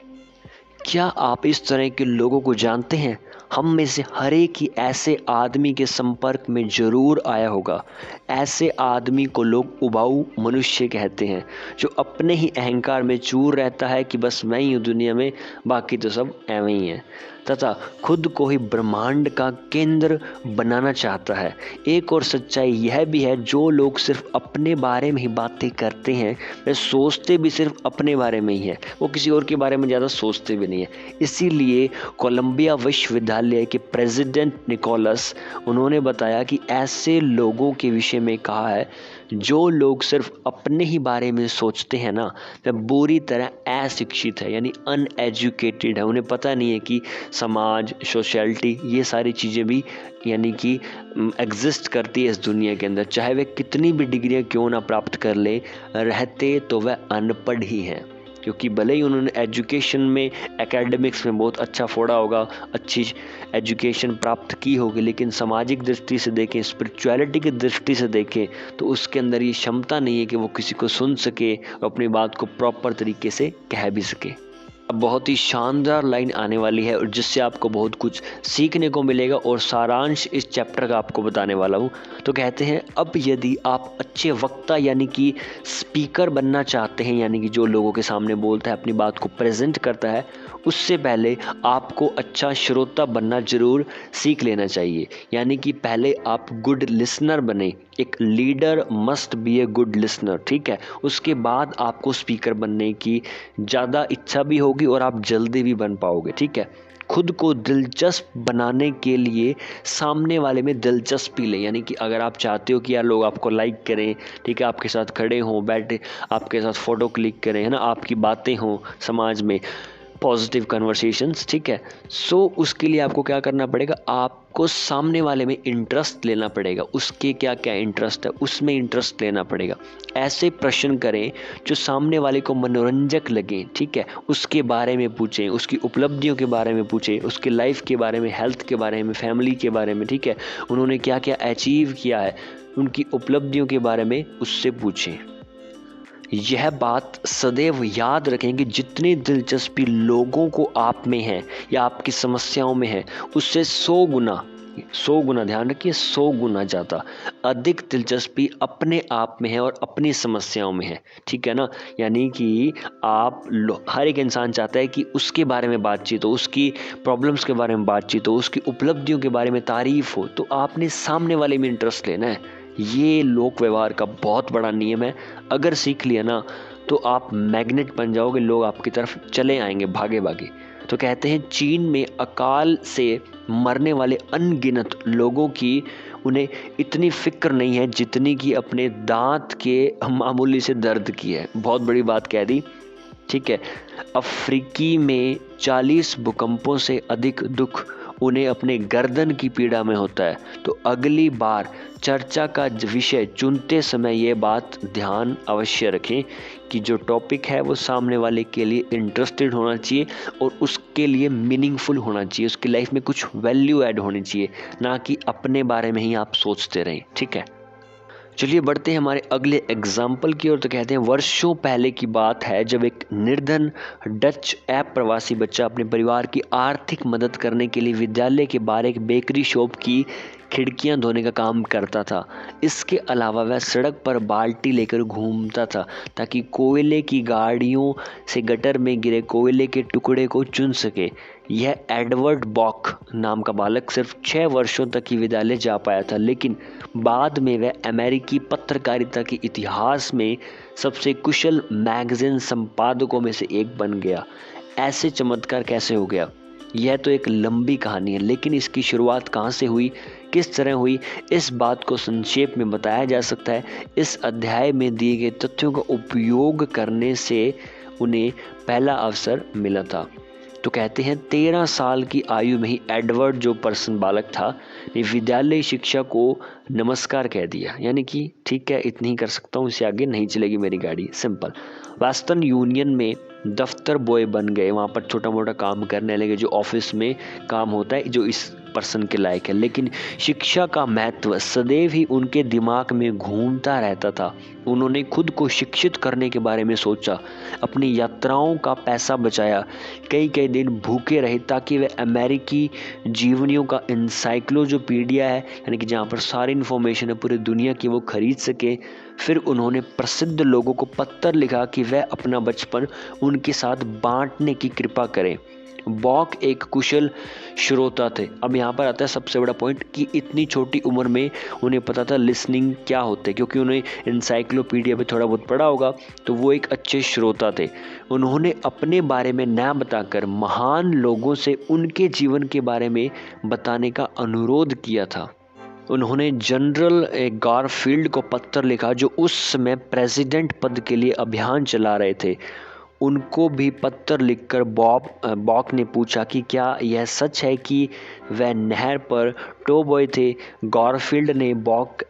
A: क्या आप इस तरह के लोगों को जानते हैं? हम में से हर एक ही ऐसे आदमी के संपर्क में ज़रूर आया होगा। ऐसे आदमी को लोग उबाऊ मनुष्य कहते हैं, जो अपने ही अहंकार में चूर रहता है कि बस मैं ही हूँ दुनिया में, बाकी तो सब ऐਵੇਂ ही हैं, तथा खुद को ही ब्रह्मांड का केंद्र बनाना चाहता है। एक और सच्चाई यह भी है, जो लोग सिर्फ अपने बारे में ही बातें करते हैं, वे सोचते भी सिर्फ अपने बारे में ही है, वो किसी और के बारे में ज़्यादा सोचते भी नहीं है। इसीलिए कोलंबिया विश्वविद्यालय के प्रेसिडेंट निकोलस, उन्होंने बताया कि ऐसे लोगों के विषय में कहा है, जो लोग सिर्फ अपने ही बारे में सोचते हैं ना, वह बुरी तरह अशिक्षित है, यानी अनएजुकेटेड है। उन्हें पता नहीं है कि समाज, सोशलिटी, ये सारी चीज़ें भी यानी कि एग्जिस्ट करती है इस दुनिया के अंदर। चाहे वे कितनी भी डिग्रियां क्यों ना प्राप्त कर ले, रहते तो वह अनपढ़ ही हैं। क्योंकि भले ही उन्होंने एजुकेशन में, एकेडमिक्स में बहुत अच्छा फोड़ा होगा, अच्छी एजुकेशन प्राप्त की होगी, लेकिन सामाजिक दृष्टि से देखें, स्पिरिचुअलिटी की दृष्टि से देखें, तो उसके अंदर ये क्षमता नहीं है कि वो किसी को सुन सके और अपनी बात को प्रॉपर तरीके से कह भी सके। अब बहुत ही शानदार लाइन आने वाली है और जिससे आपको बहुत कुछ सीखने को मिलेगा, और सारांश इस चैप्टर का आपको बताने वाला हूँ। तो कहते हैं, अब यदि आप अच्छे वक्ता यानी कि स्पीकर बनना चाहते हैं, यानी कि जो लोगों के सामने बोलता है, अपनी बात को प्रेजेंट करता है, उससे पहले आपको अच्छा श्रोता बनना जरूर सीख लेना चाहिए। यानी कि पहले आप गुड लिसनर बने। एक leader must be a good listener, ठीक है। उसके बाद आपको स्पीकर बनने की ज़्यादा इच्छा भी होगी और आप जल्दी भी बन पाओगे, ठीक है। खुद को दिलचस्प बनाने के लिए सामने वाले में दिलचस्पी लें, यानी कि अगर आप चाहते हो कि यार लोग आपको लाइक करें, ठीक है, आपके साथ खड़े हों, बैठे, आपके साथ फ़ोटो क्लिक करें, है ना, आपकी बातें हों समाज में, पॉजिटिव कन्वर्सेशंस, ठीक है। सो उसके लिए आपको क्या करना पड़ेगा, आपको सामने वाले में इंटरेस्ट लेना पड़ेगा। उसके क्या क्या इंटरेस्ट है, उसमें इंटरेस्ट लेना पड़ेगा। ऐसे प्रश्न करें जो सामने वाले को मनोरंजक लगे, ठीक है। उसके बारे में पूछें, उसकी उपलब्धियों के बारे में पूछें, उसके लाइफ के बारे में, हेल्थ के बारे में, फैमिली के बारे में, ठीक है। उन्होंने क्या क्या अचीव किया है, उनकी उपलब्धियों के बारे में उससे पूछें। यह बात सदैव याद रखें कि जितनी दिलचस्पी लोगों को आप में है या आपकी समस्याओं में है, उससे 100 गुना, ध्यान रखिए, 100 गुना ज़्यादा अधिक दिलचस्पी अपने आप में है और अपनी समस्याओं में है, ठीक है ना। यानी कि हर एक इंसान चाहता है कि उसके बारे में बातचीत हो, उसकी प्रॉब्लम्स के बारे में बातचीत हो, उसकी उपलब्धियों के बारे में तारीफ हो। तो आपने सामने वाले में इंटरेस्ट लेना है। ये लोक व्यवहार का बहुत बड़ा नियम है। अगर सीख लिया ना, तो आप मैग्नेट बन जाओगे, लोग आपकी तरफ चले आएंगे भागे भागे। तो कहते हैं, चीन में अकाल से मरने वाले अनगिनत लोगों की उन्हें इतनी फिक्र नहीं है जितनी कि अपने दांत के मामूली से दर्द की है। बहुत बड़ी बात कह दी, ठीक है। अफ्रीकी में 40 भूकंपों से अधिक दुख उन्हें अपने गर्दन की पीड़ा में होता है। तो अगली बार चर्चा का विषय चुनते समय ये बात ध्यान अवश्य रखें कि जो टॉपिक है वो सामने वाले के लिए इंटरेस्टेड होना चाहिए और उसके लिए मीनिंगफुल होना चाहिए, उसकी लाइफ में कुछ वैल्यू ऐड होनी चाहिए, ना कि अपने बारे में ही आप सोचते रहें। ठीक है, चलिए बढ़ते हैं हमारे अगले एग्जाम्पल की ओर। तो कहते हैं वर्षों पहले की बात है जब एक निर्धन डच अप्रवासी बच्चा अपने परिवार की आर्थिक मदद करने के लिए विद्यालय के बाहर एक बेकरी शॉप की खिड़कियां धोने का काम करता था। इसके अलावा वह सड़क पर बाल्टी लेकर घूमता था ताकि कोयले की गाड़ियों से गटर में गिरे कोयले के टुकड़े को चुन सके। यह एडवर्ड बॉक नाम का बालक सिर्फ 6 वर्षों तक ही विद्यालय जा पाया था, लेकिन बाद में वह अमेरिकी पत्रकारिता के इतिहास में सबसे कुशल मैगजीन संपादकों में से एक बन गया। ऐसे चमत्कार कैसे हो गया? यह तो एक लंबी कहानी है, लेकिन इसकी शुरुआत कहाँ से हुई, किस तरह हुई, इस बात को संक्षेप में बताया जा सकता है। इस अध्याय में दिए गए तथ्यों का उपयोग करने से उन्हें पहला अवसर मिला था। तो कहते हैं 13 साल की आयु में ही एडवर्ड जो पर्सन बालक था ने विद्यालय शिक्षा को नमस्कार कह दिया, यानी कि ठीक है इतनी ही कर सकता हूँ, इससे आगे नहीं चलेगी मेरी गाड़ी, सिंपल। वेस्टर्न यूनियन में दफ्तर बॉय बन गए, वहाँ पर छोटा मोटा काम करने लगे जो ऑफिस में काम होता है जो इस पर्सन के लायक है। लेकिन शिक्षा का महत्व सदैव ही उनके दिमाग में घूमता रहता था। उन्होंने खुद को शिक्षित करने के बारे में सोचा, अपनी यात्राओं का पैसा बचाया, कई कई दिन भूखे रहे ताकि वे अमेरिकी जीवनियों का इंसाइक्लोपीडिया है, यानी कि जहाँ पर सारी इन्फॉर्मेशन है पूरी दुनिया की, वो खरीद सके। फिर उन्होंने प्रसिद्ध लोगों को पत्र लिखा कि वह अपना बचपन उनके साथ बांटने की कृपा करें। बॉक एक कुशल श्रोता थे। अब यहाँ पर आता है सबसे बड़ा पॉइंट कि इतनी छोटी उम्र में उन्हें पता था लिसनिंग क्या होते, क्योंकि उन्हें इंसाइक्लोपीडिया पे थोड़ा बहुत पढ़ा होगा, तो वो एक अच्छे श्रोता थे। उन्होंने अपने बारे में न बताकर महान लोगों से उनके जीवन के बारे में बताने का अनुरोध किया था। उन्होंने जनरल गारफील्ड को पत्र लिखा जो उस समय प्रेसिडेंट पद के लिए अभियान चला रहे थे। उनको भी पत्र लिखकर बॉक ने पूछा कि क्या यह सच है कि वह नहर पर टो बॉय थे। गारफील्ड ने बॉक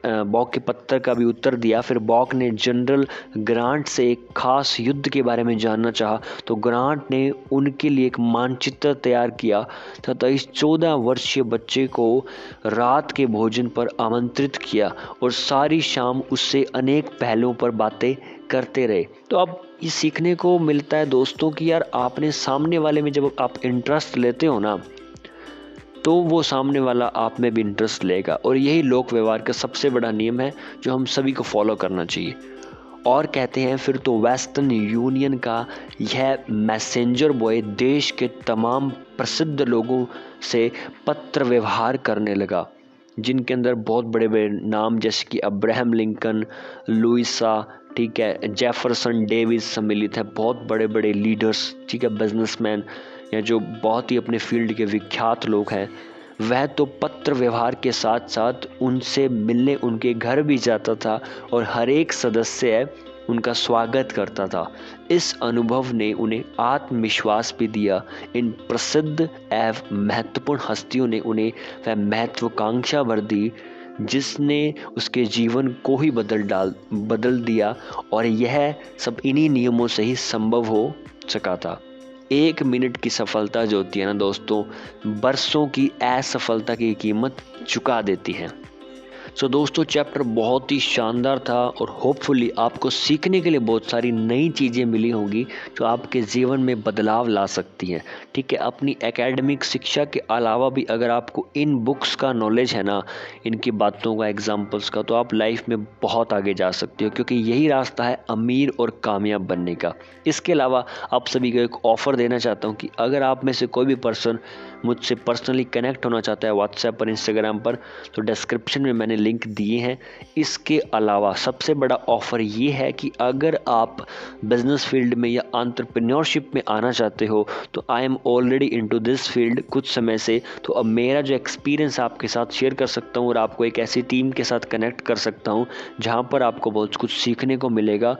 A: के पत्र का भी उत्तर दिया। फिर बॉक ने जनरल ग्रांट से एक खास युद्ध के बारे में जानना चाहा, तो ग्रांट ने उनके लिए एक मानचित्र तैयार किया तथा इस 14 वर्षीय बच्चे को रात के भोजन पर आमंत्रित किया और सारी शाम उससे अनेक पहलुओं पर बातें करते रहे। तो अब ये सीखने को मिलता है दोस्तों कि यार आपने सामने वाले में जब आप इंटरेस्ट लेते हो ना, तो वो सामने वाला आप में भी इंटरेस्ट लेगा। और यही लोक व्यवहार का सबसे बड़ा नियम है जो हम सभी को फॉलो करना चाहिए। और कहते हैं फिर तो वेस्टर्न यूनियन का यह मैसेंजर बॉय देश के तमाम प्रसिद्ध लोगों से पत्र व्यवहार करने लगा, जिनके अंदर बहुत बड़े बड़े नाम जैसे कि अब्राहम लिंकन, लुइसा, ठीक है, जेफरसन डेविस सम्मिलित है। बहुत बड़े बड़े लीडर्स, ठीक है, बिजनेसमैन या जो बहुत ही अपने फील्ड के विख्यात लोग हैं, वह तो पत्र व्यवहार के साथ साथ उनसे मिलने उनके घर भी जाता था और हर एक सदस्य उनका स्वागत करता था। इस अनुभव ने उन्हें आत्मविश्वास भी दिया। इन प्रसिद्ध एवं महत्वपूर्ण हस्तियों ने उन्हें वह महत्वाकांक्षा भर दी जिसने उसके जीवन को ही बदल दिया, और यह सब इन्हीं नियमों से ही संभव हो सका था। 1 मिनट की सफलता जो होती है ना दोस्तों, बरसों की असफलता की कीमत चुका देती है। सो दोस्तों चैप्टर बहुत ही शानदार था और होपफुली आपको सीखने के लिए बहुत सारी नई चीज़ें मिली होंगी जो आपके जीवन में बदलाव ला सकती हैं। ठीक है, अपनी एकेडमिक शिक्षा के अलावा भी अगर आपको इन बुक्स का नॉलेज है ना, इनकी बातों का, एग्जाम्पल्स का, तो आप लाइफ में बहुत आगे जा सकते हो, क्योंकि यही रास्ता है अमीर और कामयाब बनने का। इसके अलावा आप सभी को एक ऑफ़र देना चाहता हूँ कि अगर आप में से कोई भी पर्सन मुझसे पर्सनली कनेक्ट होना चाहता है व्हाट्सएप पर, इंस्टाग्राम पर, तो डिस्क्रिप्शन में मैंने लिंक दिए हैं। इसके अलावा सबसे बड़ा ऑफ़र ये है कि अगर आप बिजनेस फील्ड में या एंटरप्रेन्योरशिप में आना चाहते हो, तो I am already into this field कुछ समय से, तो अब मेरा जो एक्सपीरियंस आपके साथ शेयर कर सकता हूँ और आपको एक ऐसी टीम के साथ कनेक्ट कर सकता हूँ जहाँ पर आपको बहुत कुछ सीखने को मिलेगा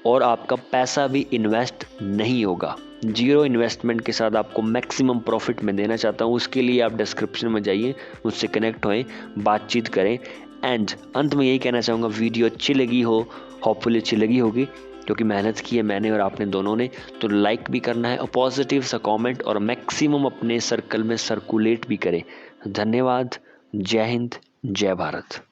A: और आपका पैसा भी इन्वेस्ट नहीं होगा। जीरो इन्वेस्टमेंट के साथ आपको मैक्सिमम प्रॉफिट मैं देना चाहता हूँ। उसके लिए आप डिस्क्रिप्शन में जाइए, मुझसे कनेक्ट होएं, बातचीत करें। एंड अंत में यही कहना चाहूँगा, वीडियो अच्छी लगी हो, होपफुली अच्छी लगी होगी, क्योंकि मेहनत की है मैंने और आपने दोनों ने, तो लाइक भी करना है और पॉजिटिव सा कमेंट और मैक्सिमम अपने सर्कल में सर्कुलेट भी करें। धन्यवाद। जय हिंद, जय भारत।